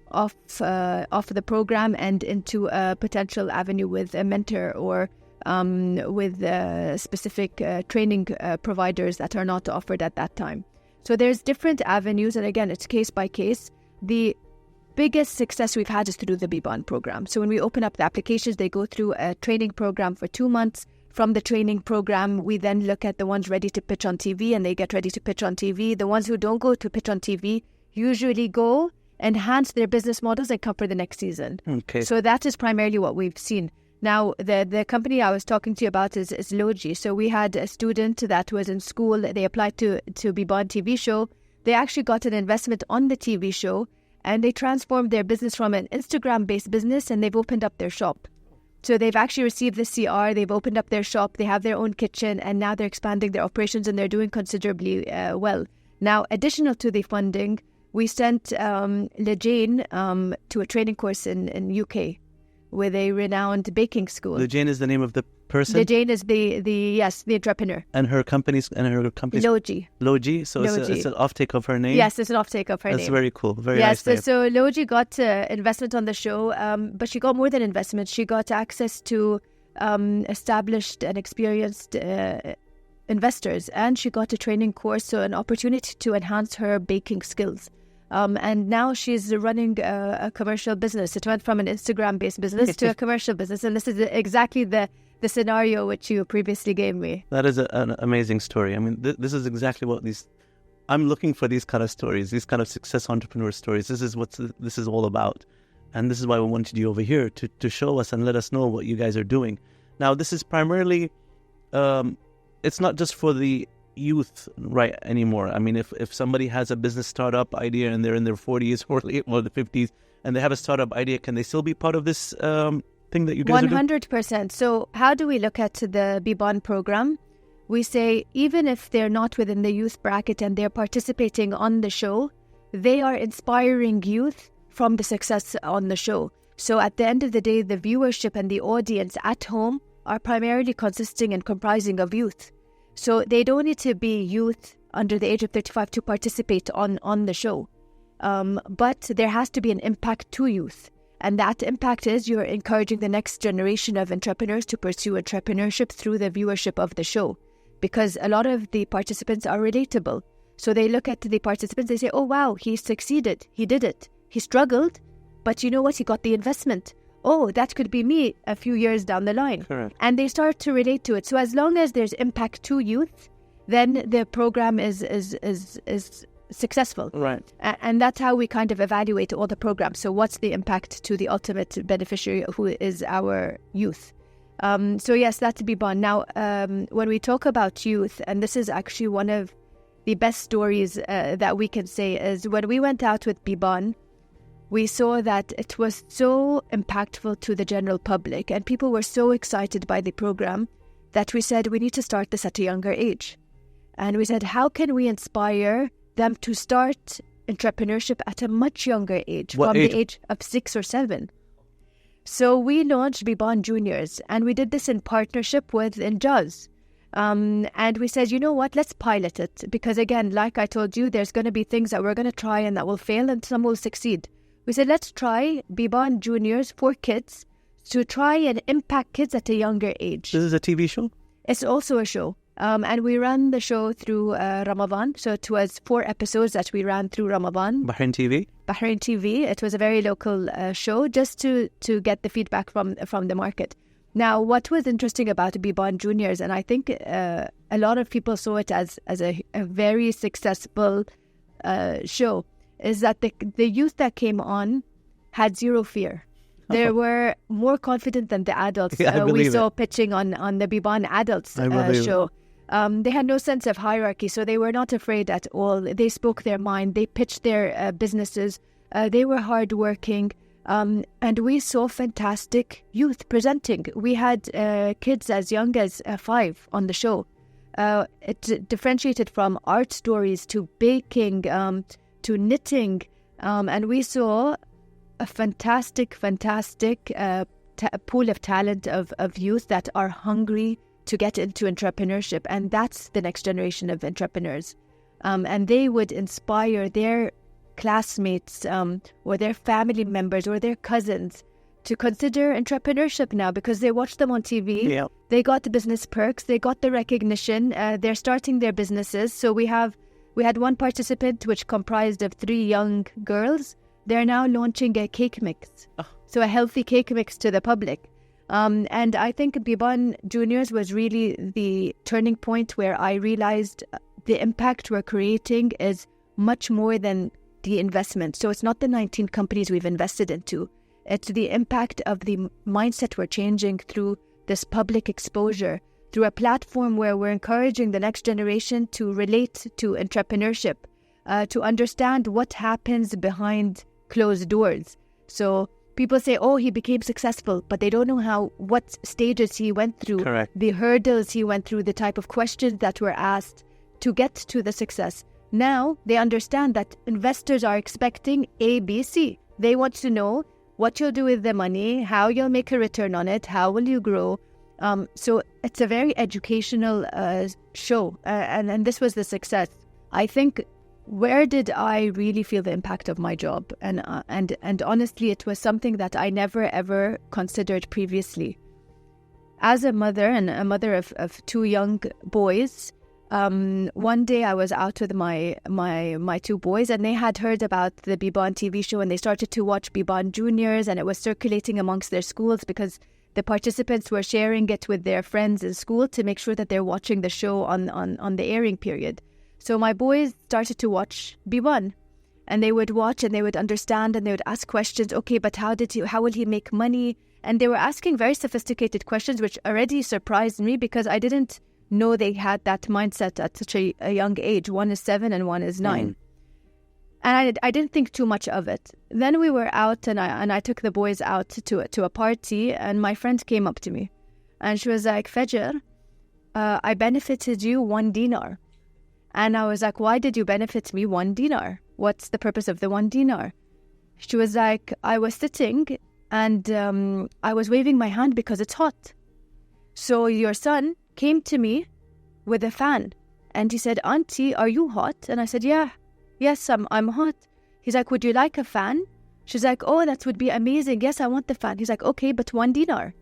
the program and into a potential avenue with a mentor or with specific training providers that are not offered at that time. So there's different avenues, and again, it's case by case. The biggest success we've had is through the Beban program. So when we open up the applications, they go through a training program for 2 months. From the training program, we then look at the ones ready to pitch on TV, and they get ready to pitch on TV. The ones who don't go to pitch on TV usually go enhance their business models and come for the next season. Okay. So that is primarily what we've seen. Now, the company I was talking to you about is Logi. So we had a student that was in school. They applied to Beban TV show. They actually got an investment on the TV show, and they transformed their business from an Instagram-based business, and they've opened up their shop. So they've actually received the CR, they've opened up their shop, they have their own kitchen, and now they're expanding their operations, and they're doing considerably well. Now, additional to the funding, we sent Lejane to a training course in UK with a renowned baking school. Lejane is the name of the person? Lejane is the entrepreneur. And her company's Logi. Logi? So Logi. It's an offtake of her name? Yes, it's an offtake of her name. That's very cool. Very nice name. So Logi got investment on the show, but she got more than investment. She got access to established and experienced investors, and she got a training course, so an opportunity to enhance her baking skills. And now she's running a commercial business. It went from an Instagram-based business to a commercial business, and this is exactly the scenario which you previously gave me. That is an amazing story. I mean, this is exactly what I'm looking for, these kind of stories, these kind of success entrepreneur stories. This is what this is all about. And this is why we wanted you over here, to show us and let us know what you guys are doing. Now, this is primarily, it's not just for the youth right anymore. I mean, if somebody has a business startup idea and they're in their 40s or the 50s and they have a startup idea, can they still be part of this thing that you guys are doing? 100%. So how do we look at the Beban program? We say even if they're not within the youth bracket and they're participating on the show, they are inspiring youth from the success on the show. So at the end of the day, the viewership and the audience at home are primarily consisting and comprising of youth. So they don't need to be youth under the age of 35 to participate on the show. But there has to be an impact to youth. And that impact is you're encouraging the next generation of entrepreneurs to pursue entrepreneurship through the viewership of the show. Because a lot of the participants are relatable. So they look at the participants, they say, oh wow, he succeeded, he did it, he struggled, but you know what, he got the investment. Oh, that could be me a few years down the line. Correct. And they start to relate to it. So as long as there's impact to youth, then the program is successful. Right. And that's how we kind of evaluate all the programs. So what's the impact to the ultimate beneficiary, who is our youth? So yes, that's Beban. Now, when we talk about youth, and this is actually one of the best stories that we can say, is when we went out with Beban, we saw that it was so impactful to the general public and people were so excited by the program that we said we need to start this at a younger age. And we said, how can we inspire them to start entrepreneurship at a much younger age, What from age? the age of 6 or 7? So we launched Beban Juniors, and we did this in partnership with Injaz. And we said, you know what, let's pilot it. Because again, like I told you, there's going to be things that we're going to try and that will fail and some will succeed. We said, let's try Beban Juniors for kids to try and impact kids at a younger age. This is a TV show? It's also a show. And we ran the show through Ramadan. So it was 4 episodes that we ran through Ramadan. Bahrain TV? Bahrain TV. It was a very local show just to get the feedback from the market. Now, what was interesting about Beban Juniors, and I think a lot of people saw it as a very successful show, is that the youth that came on had zero fear. They were more confident than the adults we saw pitching on the Beban Adults show. They had no sense of hierarchy, so they were not afraid at all. They spoke their mind. They pitched their businesses. They were hardworking. And we saw fantastic youth presenting. We had kids as young as 5 on the show. It differentiated from art stories to baking to knitting. And we saw a fantastic pool of talent of youth that are hungry to get into entrepreneurship. And that's the next generation of entrepreneurs. And they would inspire their classmates or their family members or their cousins to consider entrepreneurship now, because they watch them on TV. Yeah. They got the business perks, they got the recognition, they're starting their businesses. So we had one participant which comprised of 3 young girls. They're now launching a cake mix. So a healthy cake mix to the public. And I think Beban Juniors was really the turning point where I realized the impact we're creating is much more than the investment. So it's not the 19 companies we've invested into. It's the impact of the mindset we're changing through this public exposure, through a platform where we're encouraging the next generation to relate to entrepreneurship, to understand what happens behind closed doors. So people say, oh, he became successful, but they don't know what stages he went through, Correct. the hurdles he went through, the type of questions that were asked to get to the success. Now they understand that investors are expecting A, B, C. They want to know what you'll do with the money, how you'll make a return on it, how will you grow. So it's a very educational show, and this was the success. I think, where did I really feel the impact of my job? And honestly, it was something that I never ever considered previously. As a mother, and a mother of two young boys, one day I was out with my two boys, and they had heard about the Beban TV show, and they started to watch Beban Juniors, and it was circulating amongst their schools because the participants were sharing it with their friends in school to make sure that they're watching the show on the airing period. So my boys started to watch Beban, and they would watch and they would understand and they would ask questions. Okay, but how will he make money? And they were asking very sophisticated questions, which already surprised me because I didn't know they had that mindset at such a young age. One is 7 and one is 9. And I didn't think too much of it. Then we were out, and I took the boys out to a party, and my friend came up to me, and she was like, Fajer, I benefited you 1 dinar. And I was like, why did you benefit me 1 dinar? What's the purpose of the 1 dinar? She was like, I was sitting and I was waving my hand because it's hot. So your son came to me with a fan and he said, Auntie, are you hot? And I said, yes, I'm hot. He's like, would you like a fan? She's like, oh, that would be amazing. Yes, I want the fan. He's like, okay, but 1 dinar.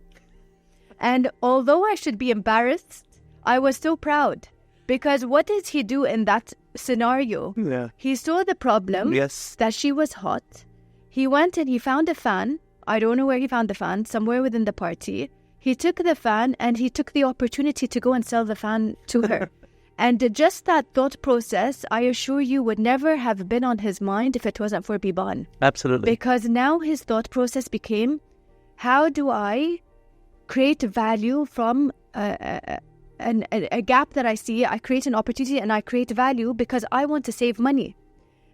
And although I should be embarrassed, I was so proud. Because what did he do in that scenario? Yeah. He saw the problem, Yes. that she was hot. He went and he found a fan. I don't know where he found the fan, somewhere within the party. He took the fan and he took the opportunity to go and sell the fan to her. And just that thought process, I assure you, would never have been on his mind if it wasn't for Beban. Absolutely. Because now his thought process became, how do I create value from a gap that I see? I create an opportunity and I create value because I want to save money.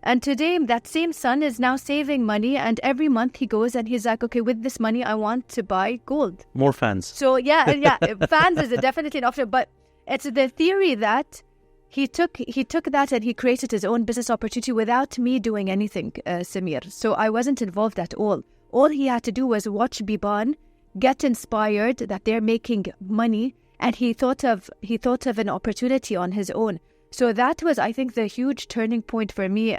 And today, that same son is now saving money, and every month he goes and he's like, okay, with this money, I want to buy gold. More fans. So yeah, fans is definitely an option, but it's the theory that he took that and he created his own business opportunity without me doing anything, Samir. So I wasn't involved at all. All he had to do was watch Beban, get inspired that they're making money, and he thought of an opportunity on his own. So that was, I think, the huge turning point for me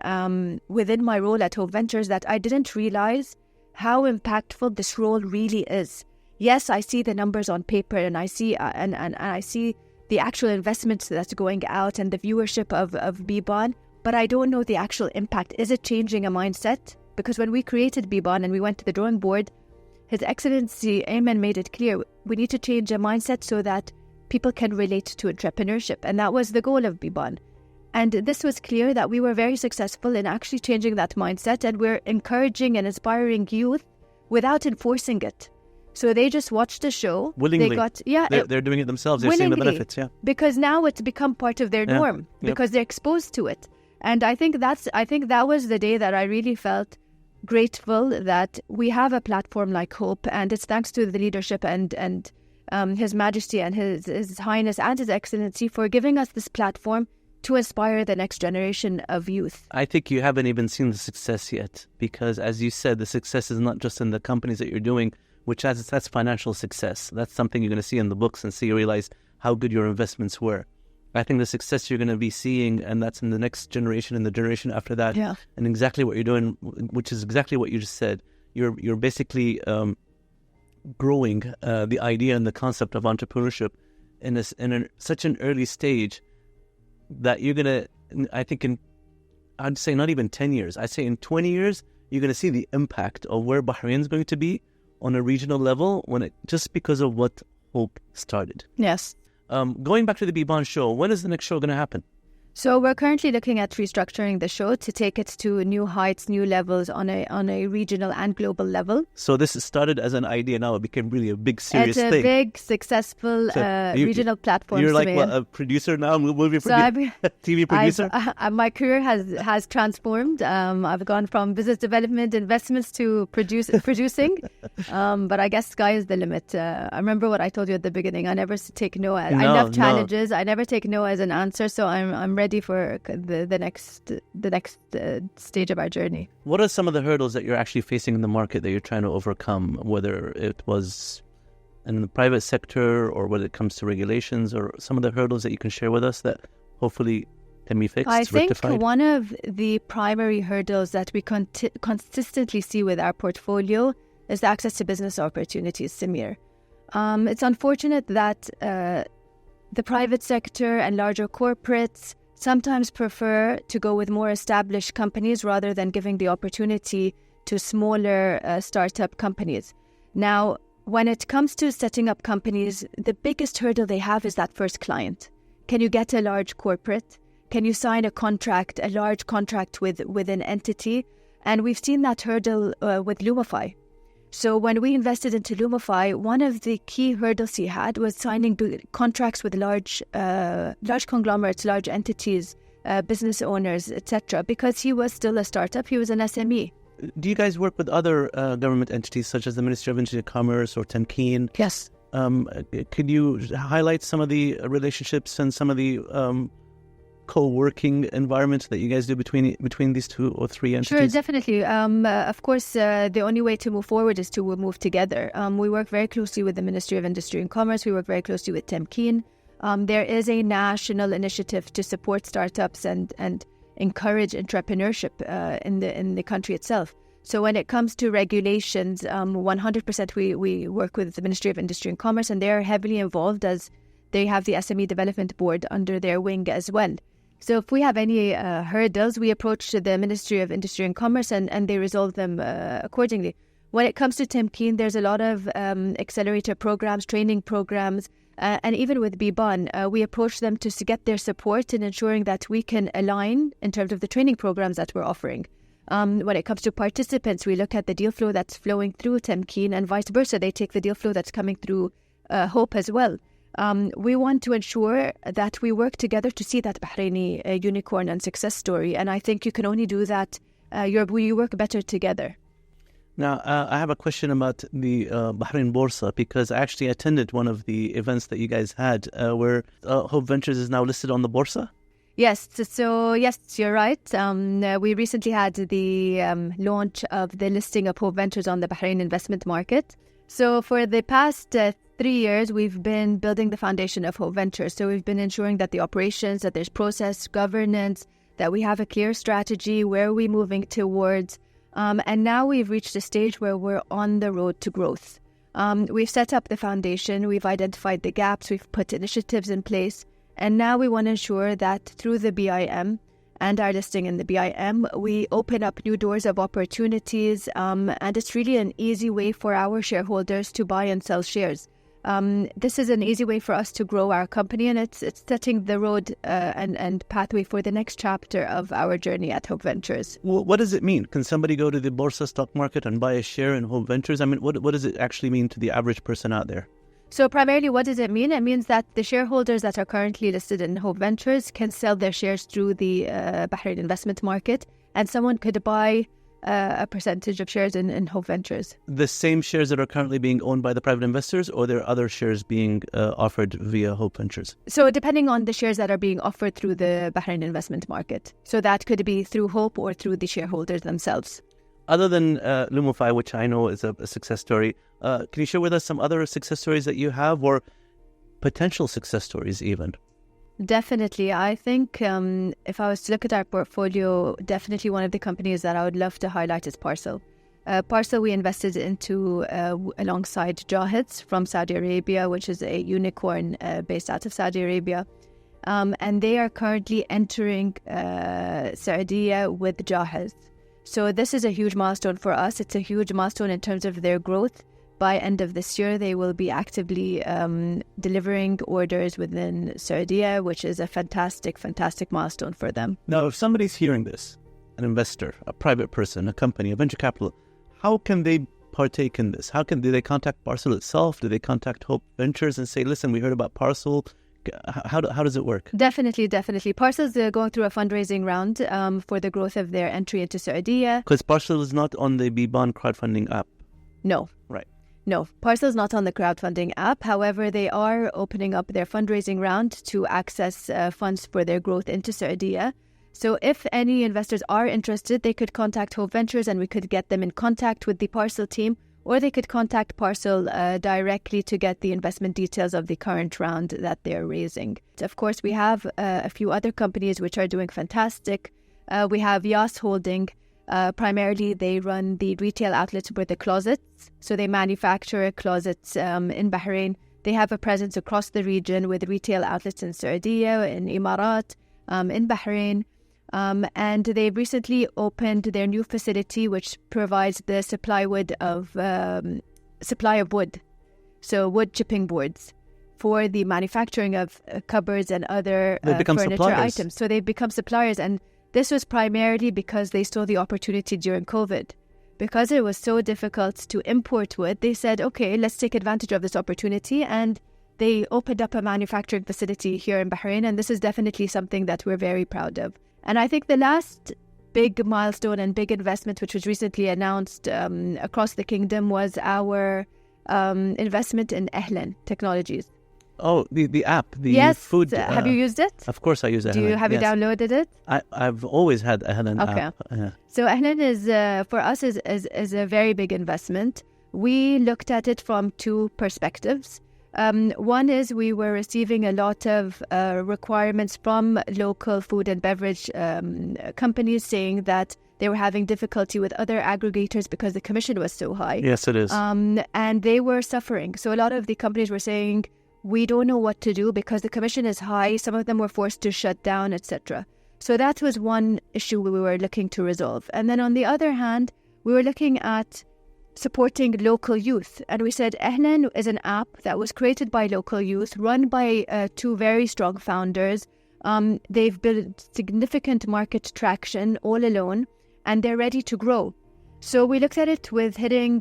within my role at Hope Ventures, that I didn't realize how impactful this role really is. Yes, I see the numbers on paper, and I see and I see the actual investments that's going out and the viewership of Beban, but I don't know the actual impact. Is it changing a mindset? Because when we created Beban and we went to the drawing board, His Excellency Aymen made it clear we need to change a mindset so that people can relate to entrepreneurship. And that was the goal of Beban. And this was clear that we were very successful in actually changing that mindset, and we're encouraging and inspiring youth without enforcing it. So they just watched the show. Willingly. They're doing it themselves. They're seeing the benefits, Because now it's become part of their norm, because they're exposed to it. And I think that was the day that I really felt grateful that we have a platform like Hope, and it's thanks to the leadership and His Majesty and His Highness and His Excellency for giving us this platform to inspire the next generation of youth. I think you haven't even seen the success yet, because as you said, the success is not just in the companies that you're doing, which that's financial success. That's something you're going to see in the books and realize how good your investments were. I think the success you're going to be seeing, and that's in the next generation and the generation after that, and exactly what you're doing, which is exactly what you just said. You're basically growing the idea and the concept of entrepreneurship in such an early stage that you're going to, I think I'd say not even 10 years, I'd say in 20 years, you're going to see the impact of where Bahrain is going to be on a regional level just because of what Hope started. Yes. Going back to the Beban show, when is the next show going to happen? So we're currently looking at restructuring the show to take it to new heights, new levels on a regional and global level. So this started as an idea, now it became really a big, serious thing. It's a big, successful regional platform. You're like a producer now, movie producer, TV producer? My career has transformed. I've gone from business development, investments to producing. But I guess sky is the limit. I remember what I told you at the beginning. I never take no. I love challenges. I never take no as an answer. So I'm ready for the next stage of our journey. What are some of the hurdles that you're actually facing in the market that you're trying to overcome, whether it was in the private sector or whether it comes to regulations, or some of the hurdles that you can share with us that hopefully can be fixed, rectified? I think one of the primary hurdles that we consistently see with our portfolio is the access to business opportunities, Samir. It's unfortunate that the private sector and larger corporates sometimes prefer to go with more established companies rather than giving the opportunity to smaller startup companies. Now, when it comes to setting up companies, the biggest hurdle they have is that first client. Can you get a large corporate? Can you sign a large contract with an entity? And we've seen that hurdle with Lumify. So when we invested into Lumify, one of the key hurdles he had was signing contracts with large conglomerates, large entities, business owners, etc. Because he was still a startup, he was an SME. Do you guys work with other government entities such as the Ministry of Industry and Commerce or Temkeen? Yes. Could you highlight some of the relationships and some of the co-working environments that you guys do between these 2 or 3 entities? Sure, definitely. Of course, the only way to move forward is to move together. We work very closely with the Ministry of Industry and Commerce. We work very closely with Temkeen. There is a national initiative to support startups and encourage entrepreneurship in the country itself. So when it comes to regulations, 100% we work with the Ministry of Industry and Commerce, and they are heavily involved as they have the SME Development Board under their wing as well. So if we have any hurdles, we approach the Ministry of Industry and Commerce and they resolve them accordingly. When it comes to Temkeen, there's a lot of accelerator programs, training programs, and even with Beban, we approach them to get their support in ensuring that we can align in terms of the training programs that we're offering. When it comes to participants, we look at the deal flow that's flowing through Temkeen and vice versa. They take the deal flow that's coming through Hope as well. We want to ensure that we work together to see that Bahraini unicorn and success story. And I think you can only do that, you work better together. Now, I have a question about the Bahrain Borsa, because I actually attended one of the events that you guys had where Hope Ventures is now listed on the Borsa. Yes, so yes, you're right. We recently had the launch of the listing of Hope Ventures on the Bahrain investment market. So for the past 3 years, we've been building the foundation of Hope Ventures. So we've been ensuring that the operations, that there's process, governance, that we have a clear strategy, where we're moving towards. And now we've reached a stage where we're on the road to growth. We've set up the foundation, we've identified the gaps, we've put initiatives in place. And now we want to ensure that through the BIM and our listing in the BIM, we open up new doors of opportunities. And it's really an easy way for our shareholders to buy and sell shares. This is an easy way for us to grow our company, and it's setting the road and pathway for the next chapter of our journey at Hope Ventures. Well, what does it mean? Can somebody go to the Borsa stock market and buy a share in Hope Ventures? I mean, what does it actually mean to the average person out there? So primarily, what does it mean? It means that the shareholders that are currently listed in Hope Ventures can sell their shares through the Bahrain investment market, and someone could buy a percentage of shares in Hope Ventures. The same shares that are currently being owned by the private investors, or there are other shares being offered via Hope Ventures? So depending on the shares that are being offered through the Bahrain investment market. So that could be through Hope or through the shareholders themselves. Other than Lumify, which I know is a success story, can you share with us some other success stories that you have, or potential success stories even? Definitely. I think if I was to look at our portfolio, definitely one of the companies that I would love to highlight is Parcel. Parcel we invested into alongside Jahids from Saudi Arabia, which is a unicorn based out of Saudi Arabia. And they are currently entering Saudi with Jahids. So this is a huge milestone for us. It's a huge milestone in terms of their growth, by end of this year, they will be actively delivering orders within Saudi, which is a fantastic, fantastic milestone for them. Now, if somebody's hearing this, an investor, a private person, a company, a venture capital, how can they partake in this? Do they contact Parcel itself? Do they contact Hope Ventures and say, listen, we heard about Parcel? How does it work? Definitely. Parcel's going through a fundraising round for the growth of their entry into Saudi. Because Parcel is not on the Beban crowdfunding app. No. Right. No, Parcel's not on the crowdfunding app. However, they are opening up their fundraising round to access funds for their growth into Saudi. So if any investors are interested, they could contact Hope Ventures and we could get them in contact with the Parcel team, or they could contact Parcel directly to get the investment details of the current round that they're raising. Of course, we have a few other companies which are doing fantastic. We have Yas Holding. Primarily, they run the retail outlets for the closets. So they manufacture closets in Bahrain. They have a presence across the region with retail outlets in Saudi, in Emirat, in Bahrain. And they've recently opened their new facility, which provides the supply of wood, so wood chipping boards for the manufacturing of cupboards and other furniture suppliers. items. So they've become suppliers, and this was primarily because they saw the opportunity during COVID. Because it was so difficult to import wood, they said, okay, let's take advantage of this opportunity, and they opened up a manufacturing facility here in Bahrain, and this is definitely something that we're very proud of. And I think the last big milestone and big investment, which was recently announced across the kingdom, was our investment in Ahlan Technologies. Oh, the app, the yes. food. Have you used it? Of course I use Ahlan. Have you downloaded it? I've always had Ahlan app. Okay. So Ahlan is, for us, is a very big investment. We looked at it from two perspectives. One is we were receiving a lot of requirements from local food and beverage companies saying that they were having difficulty with other aggregators because the commission was so high. Yes, it is. And they were suffering. So a lot of the companies were saying, we don't know what to do because the commission is high. Some of them were forced to shut down, etc. So that was one issue we were looking to resolve. And then on the other hand, we were looking at supporting local youth. And we said Ahlan is an app that was created by local youth, run by two very strong founders. They've built significant market traction all alone, and they're ready to grow. So we looked at it with hitting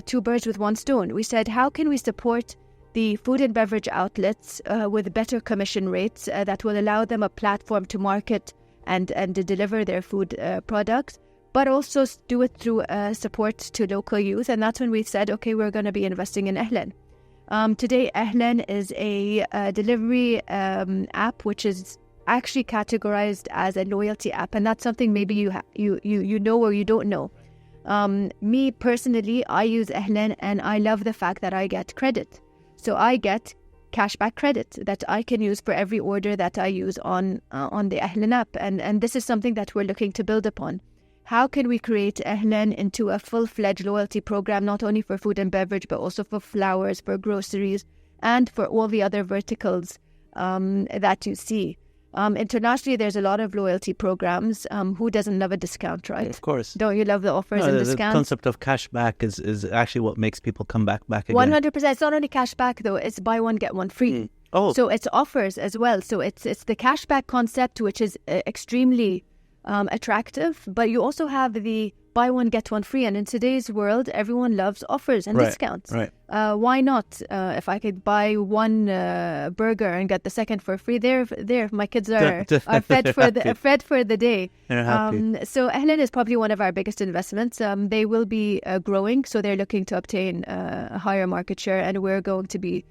two birds with one stone. We said, how can we support the food and beverage outlets with better commission rates that will allow them a platform to market and to deliver their food products, but also do it through support to local youth. And that's when we said, okay, we're going to be investing in Ahlan. Today, Ahlan is a delivery app, which is actually categorized as a loyalty app. And that's something maybe you know or you don't know. Me personally, I use Ahlan and I love the fact that I get credit. So I get cashback credit that I can use for every order that I use on the Ahlan app. And this is something that we're looking to build upon. How can we create Ahlan into a full-fledged loyalty program, not only for food and beverage, but also for flowers, for groceries, and for all the other verticals that you see? Internationally, there's a lot of loyalty programs. Who doesn't love a discount, right? Of course. Don't you love the offers and discounts? The concept of cashback is actually what makes people come back again. 100%. It's not only cashback, though. It's buy one, get one free. Oh. So it's offers as well. So it's the cashback concept, which is extremely attractive. But you also have the buy one, get one free. And in today's world, everyone loves offers and discounts. Right. Why not? If I could buy one burger and get the second for free, there, my kids are fed for the day. They're happy. So Ahlan is probably one of our biggest investments. They will be growing, so they're looking to obtain a higher market share, and we're going to be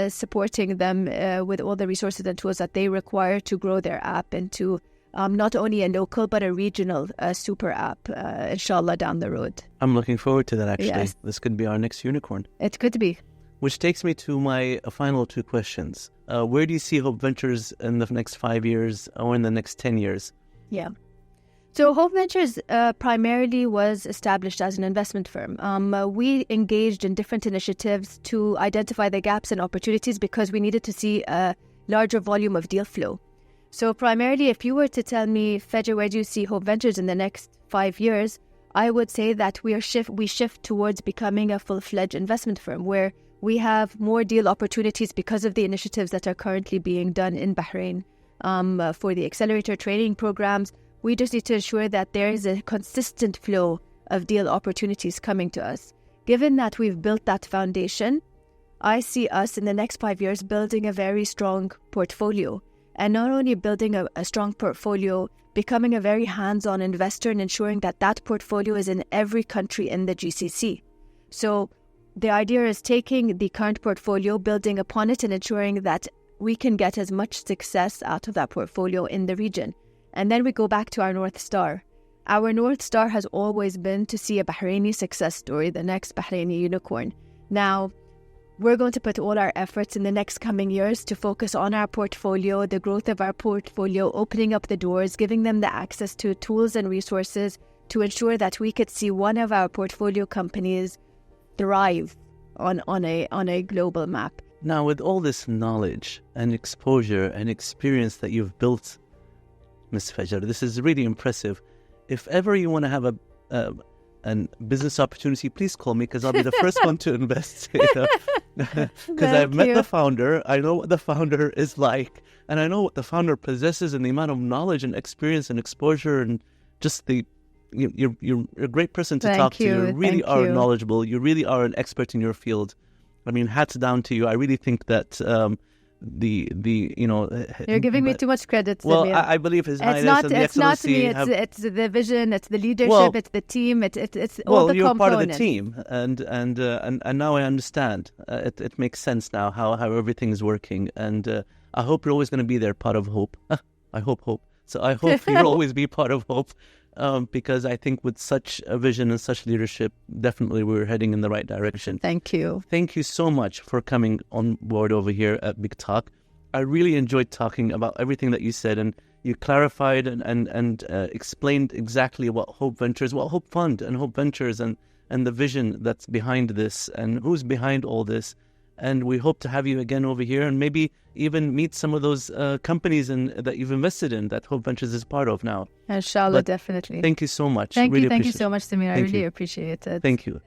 supporting them with all the resources and tools that they require to grow their app into not only a local but a regional super app, inshallah, down the road. I'm looking forward to that, actually. Yes. This could be our next unicorn. It could be. Which takes me to my final two questions. Where do you see Hope Ventures in the next 5 years or in the next 10 years? Yeah. So Hope Ventures primarily was established as an investment firm. We engaged in different initiatives to identify the gaps and opportunities because we needed to see a larger volume of deal flow. So primarily, if you were to tell me, Fajer, where do you see Hope Ventures in the next 5 years? I would say that we shift towards becoming a full-fledged investment firm where we have more deal opportunities because of the initiatives that are currently being done in Bahrain. For the accelerator training programs, we just need to ensure that there is a consistent flow of deal opportunities coming to us. Given that we've built that foundation, I see us in the next 5 years building a very strong portfolio. And not only building a strong portfolio, becoming a very hands-on investor and ensuring that that portfolio is in every country in the GCC. So the idea is taking the current portfolio, building upon it, and ensuring that we can get as much success out of that portfolio in the region. And then we go back to our North Star. Our North Star has always been to see a Bahraini success story, the next Bahraini unicorn. Now, we're going to put all our efforts in the next coming years to focus on our portfolio, the growth of our portfolio, opening up the doors, giving them the access to tools and resources to ensure that we could see one of our portfolio companies thrive on a global map. Now, with all this knowledge and exposure and experience that you've built, Ms. Fajer, this is really impressive. If ever you want to have a business opportunity, please call me, because I'll be the first one to invest. Because I've met the founder, I know what the founder is like, and I know what the founder possesses and the amount of knowledge and experience and exposure and just you're a great person to talk to. You really are knowledgeable. You really are an expert in your field. I mean, hats down to you. I really think that you're giving me too much credit. Well, I believe His Highness and the Excellency. It's not me. It's the vision. It's the leadership. It's the team. It's all the components. Well, you're part of the team, and now I understand. It makes sense now how everything is working, and I hope you're always going to be there, part of hope. I hope. So I hope you'll always be part of hope. Because I think with such a vision and such leadership, definitely we're heading in the right direction. Thank you. Thank you so much for coming on board over here at Big Talk. I really enjoyed talking about everything that you said, and you clarified and explained exactly what Hope Ventures, what Hope Fund and Hope Ventures and the vision that's behind this and who's behind all this. And we hope to have you again over here and maybe even meet some of those companies that you've invested in that Hope Ventures is part of now. Inshallah, definitely. Thank you so much. Thank you so much, Samir. I really appreciate it. Thank you.